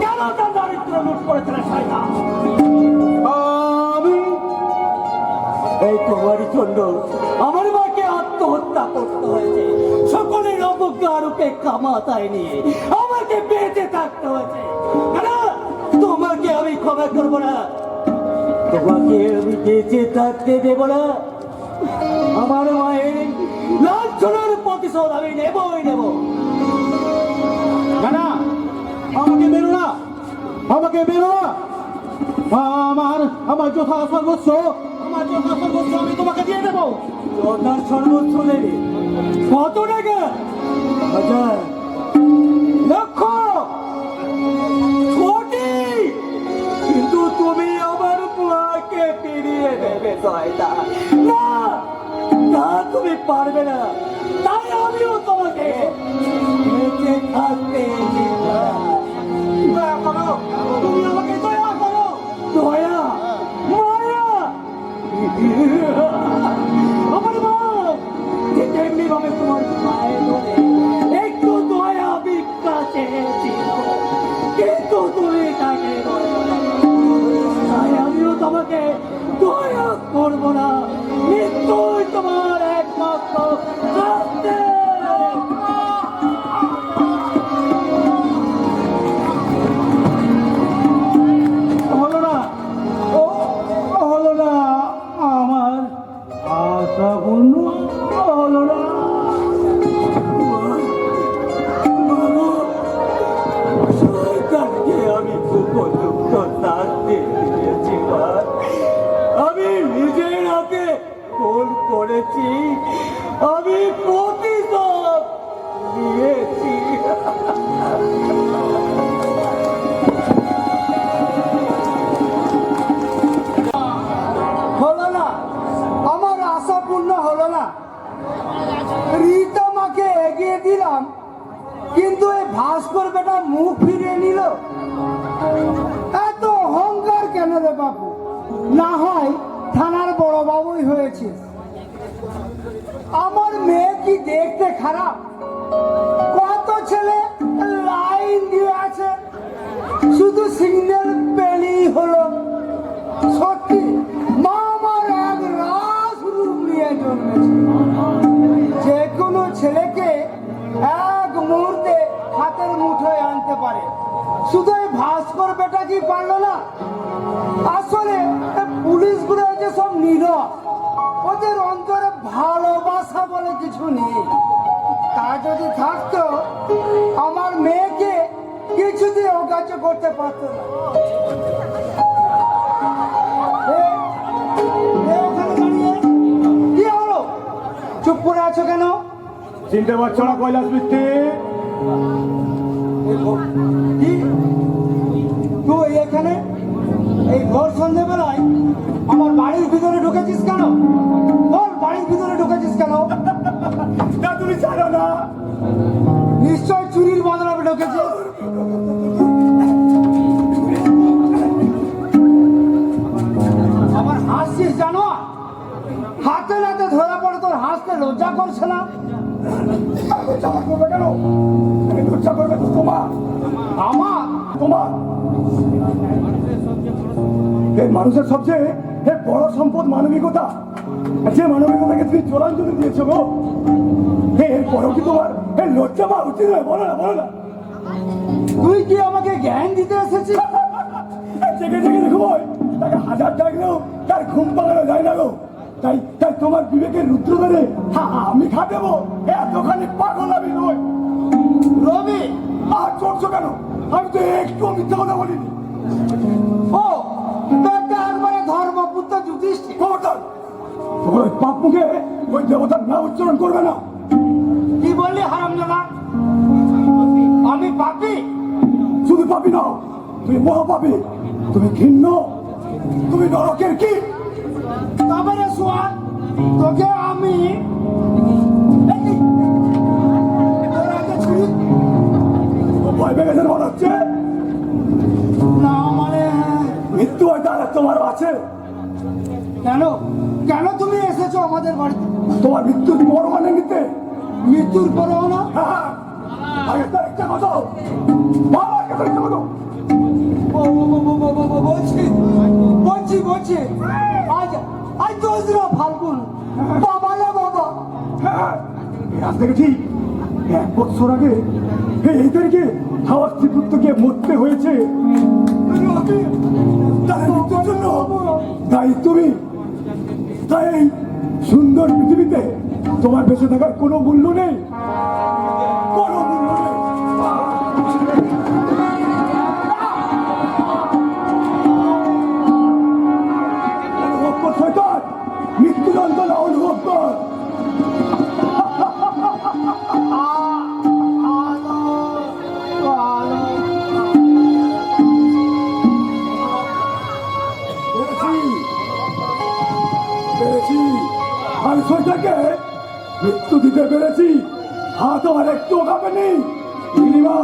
কেন তার দারিদ্র লুট করেছিল শয়তান? আমি এই তোমারই জন্য আমার মাকে আত্মহত্যা করতে হয়েছে। সকলের অবজ্ঞার উপেক্ষা মাথায় নিয়ে আমাকে বেঁচে থাকতে হয়েছে। তোমাকে আমি ক্ষমা করবো না, তোমাকে আমি বেঁচে থাকতে দেব না। আমার মায়ের আসলের প্রতিশোধ আমি নেবই নেব। না না, আমাকে মেরো না, আমাকে মেরো না। আমার যথা সর্বস্ব আমি তোমাকে দিয়ে দেবো। তোর সর্বোচ্চ নেবে কত টাকা? 1000, লক্ষ, কোটি, কিন্তু তুমি আমার মাকে ফিরিয়ে দেবে শয়তান। না না, তুমি পারবে না, তাই আমিও তোমাকে বেঁচে থাকতে দিব না। দয়া করো, তুমি আমাকে দয়া করো। দয়া, মায়া, আমার মা তেমনি ভাবে তোমার পায়ে ধরে একটু দয়া ভিক্ষা চেয়েছিল, কিন্তু তুমি তাকে দয়া করো। তাই আমিও তোমাকে দয়া করবো না। মৃত্যুই তোমার একমাত্র শাস্তি। হলো না, হলো না, আমার আশা পূর্ণ হলো না। শয়তানকে আমি উপযুক্ত শাস্তি দিয়েছি মা। আমি নিজের হাতে ভুল করেছি, আমি প্রতিশোধ নিয়েছি। হলো না, আমার আশা পূর্ণ হলো না। রীতা মাকে এগিয়ে দিলাম, কিন্তু এই ভাস্কর বেটা মুখ ফিরিয়ে নিল। এত অহংকার কেন রে বাবু? না হয় থানার বড় বাবুই হয়েছে। আমার মেয়ে কি দেখতে খারাপ? কত ছেলে লাইন দিয়ে আছে, শুধু সিগন্যাল পেলেই হলো। সত্যি মা আমার এক রাস রূপ নিয়ে জন্মেছে। যে কোনো ছেলেকে এক মুহূর্তে হাতের মুঠোয় আনতে পারে, শুধু এই ভাস্কর বেটা কি পারলো না? আসলে পুলিশ গুলো যে সব নীরব, ওদের অন্তরে ভালোবাসা বলে কিছু নেই। তা যদি থাকতো আমার মেয়েকে কিছুতেই অকার্য করতে পারতো না। ওখানে দাঁড়িয়ে কি হলো? চুপ করে আছো কেন? চিনতে পারছো না কৈলাস মিস্ত্রি? কি তুই এখানে এই ঘর সন্ধ্যেবেলায় আমার বাড়ির ভিতরে ঢুকেছিস কেন? বল, বাড়ির ভিতরে ঢুকেছিস কেন? না তুমি জানো না? নিশ্চয় চুরির বদনামে ঢুকেছিস। আমার হাসছিস জানো? হাতে নাতে ধরা পড়ে তোর হাসতে লজ্জা করছে না? লজ্জা করবে কেন? লজ্জা করবে তো তোমার, তোমার। এই মানুষের সবচেয়ে বড় সম্পদ মানবিকতা। যে মানবিকতাকে তুমি জলাঞ্জলি দিয়েছো গো, এরপরেও কি তোমার লজ্জা পাওয়া উচিত নয়? বলো না, বলো না। তুই কি আমাকে জ্ঞান দিতে এসেছিস? জেগে জেগে দেখো ভাই, তাকে হাজার ডাকলেও তার ঘুম পাকানো যায় না গো। তাই তাই তোমার বিবেকের রুদ্র ধরে আমি খাটাবো, এতখানি পাগল আমি নই। রবি, আর চড়ছো কেন? আমি তো একটু মিথ্যা কথা বলিনি। ও বেটা একবারে ধর্মপুত্র যুধিষ্ঠির। খবরদার, তোমার ওই পাপ মুখে ওই দেবতার নাম উচ্চারণ করবে না। কি বললি হারামজাদা? আমি পাপী? শুধু পাপি নাও, তুমি মহাপাপী, তুমি ঘৃণ্য, তুমি নরকের কি। তবে রে সোয়ান, তোকে আমি তোর আগে ছুরি ভয় পেয়ে গেছে মনে হচ্ছে। না মানে মৃত্যু হয়তো আর তোমারও আছে। কেন কেন তুমি এসেছো আমাদের বাড়িতে? তোমার মৃত্যুর পরোয়ানা নিতে। মৃত্যুর পরও না? হ্যাঁ, আগে তার একটা কথা, বাবার কাছে একটা কথা। বলছি আজ দোসরা ফাল্গুন। বাবা রে বাবা, হ্যাঁ, আজ থেকে ঠিক 1 বছর আগে এই তারিখে হাওয়া শ্রীপুত্রকে মরতে হয়েছে। তার মৃত্যুর জন্য দায়ী তুমি। তাই এই সুন্দর পৃথিবীতে তোমার বেঁচে থাকার কোনো মূল্য নেই, কোনো মূল্য নেই। অনুভব কর শয়তান, মৃত্যু যন্ত্রণা অনুভব কর। পেরেছি, আমি শয়তানকে মৃত্যু দিতে পেরেছি। হাত আমার একটু কাঁপেনি। নীলিমা,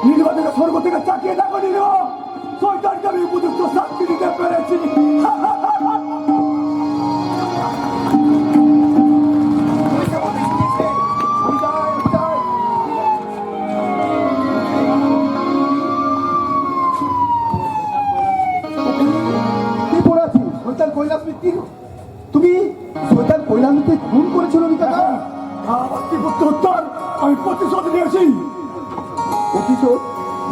নীলিমা থেকে স্বর্গ থেকে চাকিয়ে দেখো নীলিমা, শয়তানকে আমি উপযুক্ত শাস্তি দিতে পেরেছি। কি পড়ে আছি? শয়তান কৈলাস মিত্তির। তুমি শয়তান কৈলাস মিত্তির খুন করেছিল কাকা? আমার কি উত্তর আমি প্রতিশোধ নিয়েছি। প্রতিশোধ?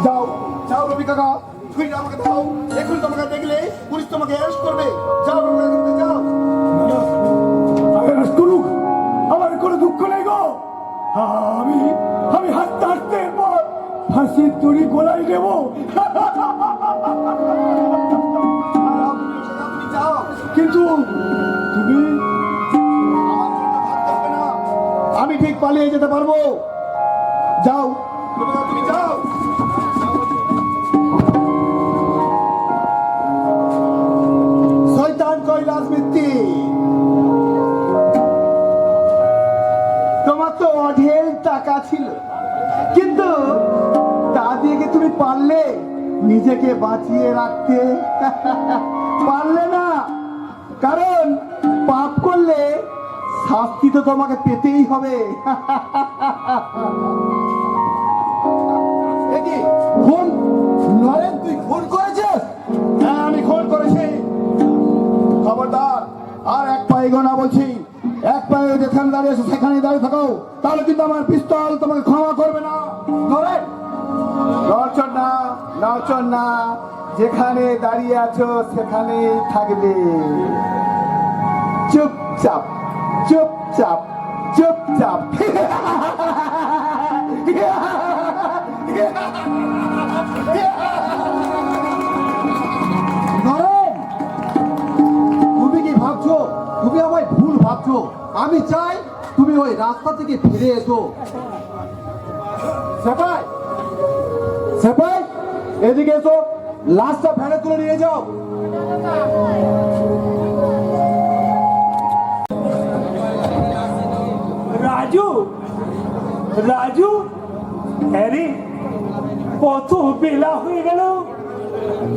যাও যাও রবি কাকা, তুমি আমাকে দাও। এখন তোমাকে দেখলে পুলিশ তোমাকে অ্যারেস্ট করবে। যাও রবি কাকা, যাও। আরেস্ট করুক, আমার কোনো দুঃখ নেই গো। আমি আমি হাঁটতে হাঁটতে এরপর ফাঁসির দড়ি গোলাই নেব। তুমি যাও, কিন্তু তুমি আমার জন্য ভাবতে হবে না। আমি ঠিক পালিয়ে যেতে পারবো। যাও রবি কাকা, তুমি যাও। শয়তান কৈলাস মিত্তি, তোমার তো অঢেল টাকা ছিল, কিন্তু তা দিয়ে কি তুমি পারলে নিজেকে বাঁচিয়ে রাখতে? পারলে না, কারণ পাপ করলে শাস্তি তো তোমাকে পেতেই হবে। এ কি খুন? নরেন, তুই খুন করেছিস? হ্যাঁ, আমি খুন করেছি। খবরদার, আর এক পায়ে গোনা বলছি। এক পায়ে যেখানে দাঁড়িয়ে আছো সেখানে দাঁড়িয়ে থাকো, তাহলে কিন্তু আমার পিস্তল তোমাকে ক্ষমা করবে না। নরেন, নড়চড় না, নড়চড় না, যেখানে দাঁড়িয়ে আছো সেখানেই থাকবে। চুপচাপ, চুপচাপ, চুপচাপ। নরেন, তুমি কি ভাবছো? তুমি আমায় ভুল ভাবছো। আমি চাই তুমি ওই রাস্তা থেকে ফিরে এসো। সেপাই, সেপাই, এদিকে এসো, লাশটা ভ্যানে তুলে নিয়ে যাও। রাজু, রাজু, আরে কত বেলা হয়ে গেল,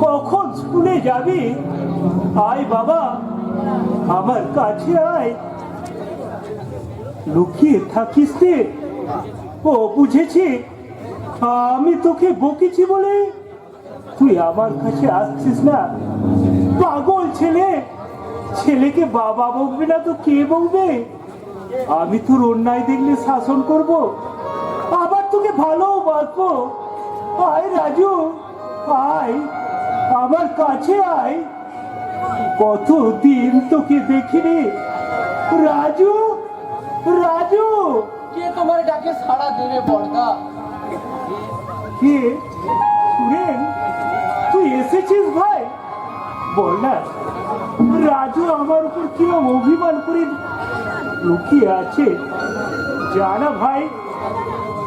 কখন স্কুলে যাবি? আয় বাবা, আমার কাছে আয়। লুকিয়ে থাকিস রে। ও বুঝেছি, আমি তোকে বকেছি বলে তুই আমার কাছে আসছিস না। পাগল ছেলে, ছেলেকে বাবা বকবে না তো কে বকবে? আমি তোর অন্যায় দেখলে শাসন করব, আবার তোকে ভালো বাসবো। আয় রাজু, আয় আমার কাছে আয়। কতদিন তোকে দেখিনি। রাজু, রাজু। কে তোমার ডাকে সাড়া দেবে বড়দা? কে? সুরেন, তুই এসেছিস ভাই? বল না, রাজু আমার উপর কিরম অভিমান করে লুকিয়ে আছে। জানা ভাই,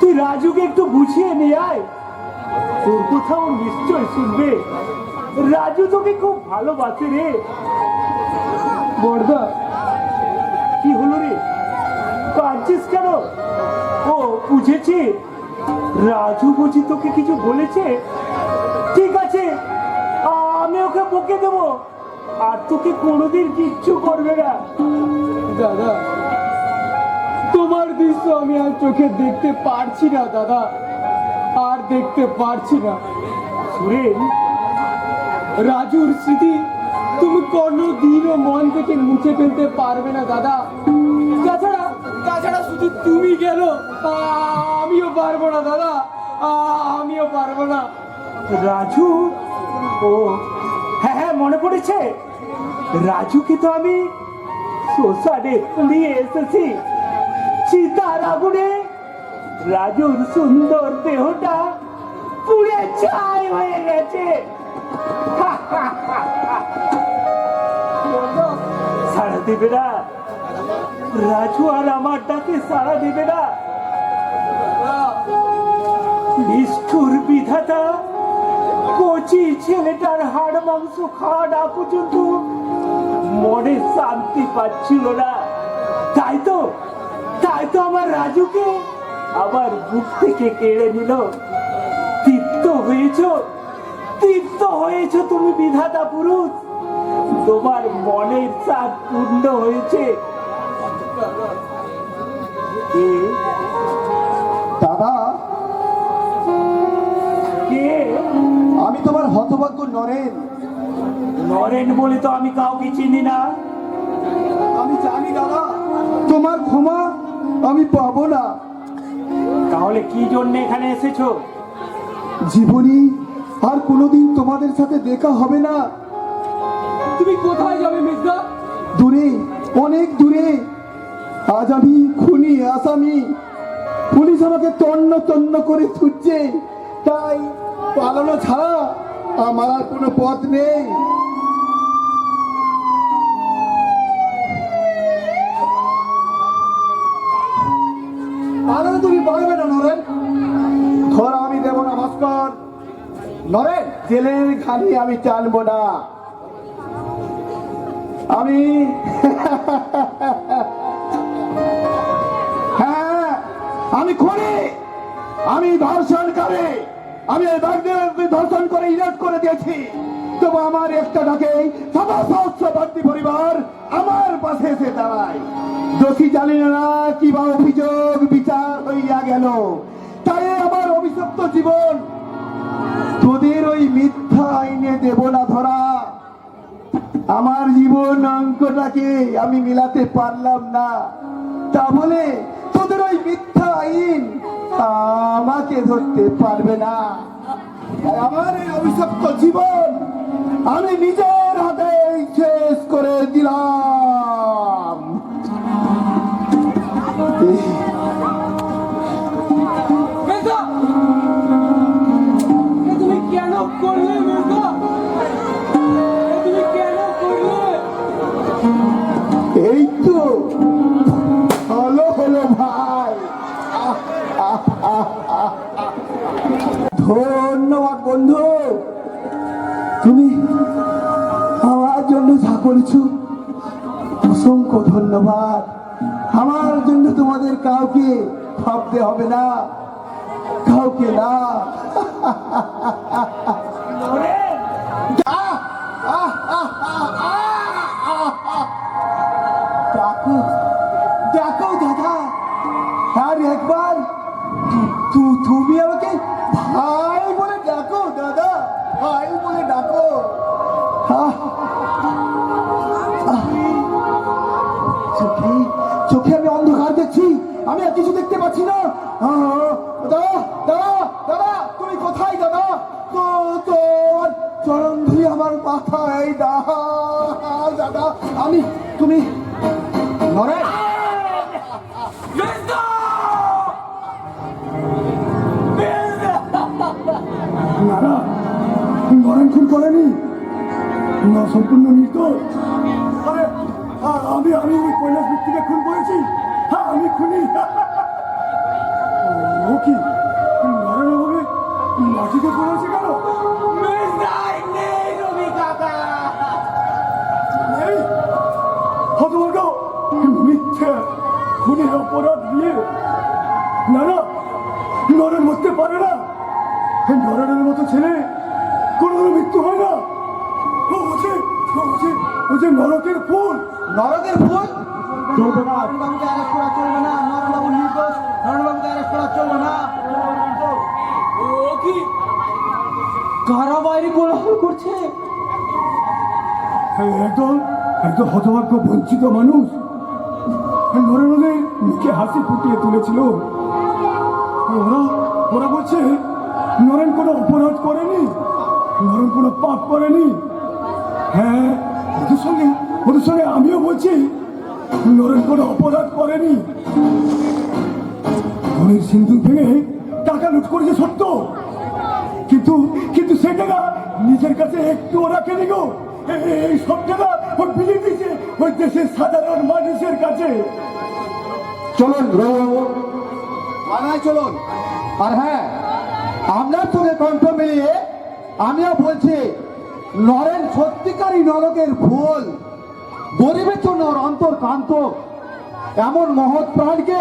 তুই রাজুকে একটু বুঝিয়ে নিয়ে আয়। তোর কোথাও নিশ্চয় শুনবে। রাজু তোকে খুব ভালোবাসে রে। বড়দা, কি হলো রে? কাঁদছিস কেন? ও বুঝেছি, রাজু বুঝি তোকে কিছু বলেছে। ঠিক আছে, আমি ওকে বকে দেবো, আর তোকে কোনোদিন কিচ্ছু করবে না। দাদা, তোমার দৃশ্য আমি আর চোখে দেখতে পারছি না দাদা, আর দেখতে পারছি না। সুরেন, রাজুর স্মৃতি তুমি কোনোদিনও মন থেকে মুছে ফেলতে পারবে না দাদা। তাছাড়া তাছাড়া শুধু তুমি গেল, আমিও পারবো না দাদা, আমিও পারবো না। রাজু, ও হ্যাঁ হ্যাঁ, মনে পড়েছে। রাজুকে তো আমি শ্মশানে পুড়িয়ে এসেছি। আগুনে রাজুর সুন্দর দেহটা পুড়ে ছাই হয়ে গেছে। সাড়া দেবে না, রাজু আর আমার ডাকে সাড়া দেবে না। নিষ্ঠুর বিধাতা কচি ছেলেটার হাড় মাংস খাওয়া না পর্যন্ত মনে শান্তি পাচ্ছিল না। তাই তো আমার রাজুকে আমার বুক থেকে কেড়ে নিল। তৃপ্ত হয়েছ তুমি বিধাতা পুরুষ, তোমার মনের চাঁদ পূর্ণ হয়েছে। দাদা, কে? আমি তোমার হতভাগ্য নরেন। নরেন বলে তো আমি কাউকে চিনি না। আমি জানি দাদা, তোমার ক্ষমা আমি পাবো না। তাহলে কি জন্য এখানে এসেছো? জীবনী আর কোনোদিন তোমাদের সাথে দেখা হবে না। তুমি কোথায় যাবে মির্জা? দূরে, অনেক দূরে। আজ আমি খুনি আসামি, পুলিশ আমাকে তন্ন তন্ন করে ছুটছে। তাই পালানো ছাড়া আমার আর কোনো পথ নেই। পালানো তুমি পারবে না নরেন। ধরা আমি দেব না ভাস্কর। নরেন, জেলের ঘানি আমি টানবো না। আমি হ্যাঁ, আমি খুনি, আমি ধর্ষণকারী। আমি এই বাগদেবকে ধর্ষণ করে ইরাট করে দিয়েছি। তবু আমার একটা ডাকে সহস্র ভক্তি পরিবার আমার পাশে এসে দাঁড়ায়। দোষী জানি না কিবা অভিযোগ বিচার হইয়া গেল। তাই আমার অভিশপ্ত জীবন তোদের ওই মিথ্যা আইনে দেব না ধরা। আমার জীবন অঙ্কটাকে আমি মিলাতে পারলাম না, তা বলে তোদের ওই মিথ্যা আইন আমাকে ধরতে পারবে না। তাই আমার এই অভিশপ্ত জীবন আমি নিজের হাতে শেষ করে দিলাম। মির্জা, এ তুমি কেন করলে মির্জা? এ তুমি কেন করলে? এই তো হলো ভাই। ধন্যবাদ বন্ধু, তুমি আমার জন্য যা করেছো অসংখ্য ধন্যবাদ। আমার জন্য তোমাদের কাউকে ভাবতে হবে না, কাউকে না। ডাকো ডাকো দাদা, আর একবার তুমি আমাকে ভাই বলে ডাকো দাদা, ভাই বলে ডাকো। চোখে চোখে আমি অন্ধকার দেখছি, আমি আর কিছু দেখতে পাচ্ছি না। দাদা দাদা দাদা, তুমি কোথায় দাদা? তো তোর চরণ ধুই আমার মাথায় দাদা। আমি তুমি নরেন। না না, নরেন খুন করেনি, না সম্পূর্ণ নির্দোষ। আরে আমি ওই কৈলাস ব্যক্তিকে খুন করেছি। হ্যাঁ, আমি খুনি। ও কি নরেন হবে মাটিতে পড়েছে কেন? এই হতভাগ্য মিথ্যে খুনের অপরাধ দিয়ে না না, নরেন মরতে পারে না। নরেনের মতো ছেলে কোনো মৃত্যু হয় না। ও যে নরকের ফুল। নরকের ফুল? চলবে না। নরেনবাবুকে অ্যারেস্ট করা চলবে না। নরেনবাবু নির্দোষ, নরেনবাবুকে অ্যারেস্ট করা চলবে না। ও কি কারা বাইরে কোলাহল করছে? একদম হতভাগ্য বঞ্চিত মানুষ নরেনের মুখে হাসি ফুটিয়ে তুলেছিল। ওরা বলছে নরেন কোনো অপরাধ করেনি, নরেন কোনো পাপ করেনি। হ্যাঁ, ওদের সঙ্গে আমিও বলছি নরেন কোনো অপরাধ করেনি। সোনের সিন্ধুক ভেঙে টাকা লুট করেছে সত্য, কিন্তু কিন্তু সে টাকা নিজের কাছে একটুও রাখেনি গো। এই সব টাকা ও বিলিয়ে দিয়েছে ওই দেশের সাধারণ মানুষের কাছে। চলুন থানায় চলুন। আর হ্যাঁ, আপনার সঙ্গে কণ্ঠ মিলিয়ে আমিও বলছি, নরেন সত্যিকারই নরকের ফুল, গরিবের জন্য ওর অন্তর কান্ত। এমন মহৎ প্রাণকে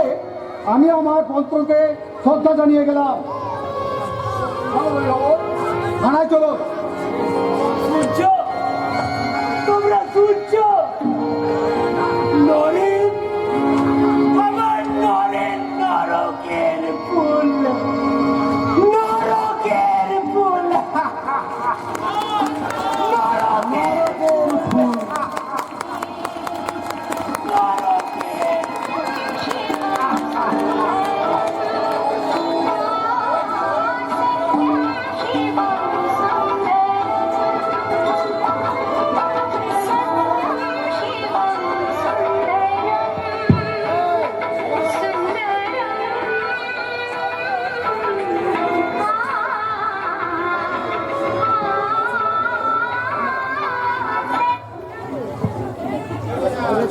আমি আমার পত্রকে শ্রদ্ধা জানিয়ে গেলাম। থানায় চলুন। সূর্য, তোমরা সূর্য, নরেন, আমার নরেন নরকের ফুল, নরকের ফুল, নরকের ফুল, নরকের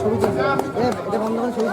ছবি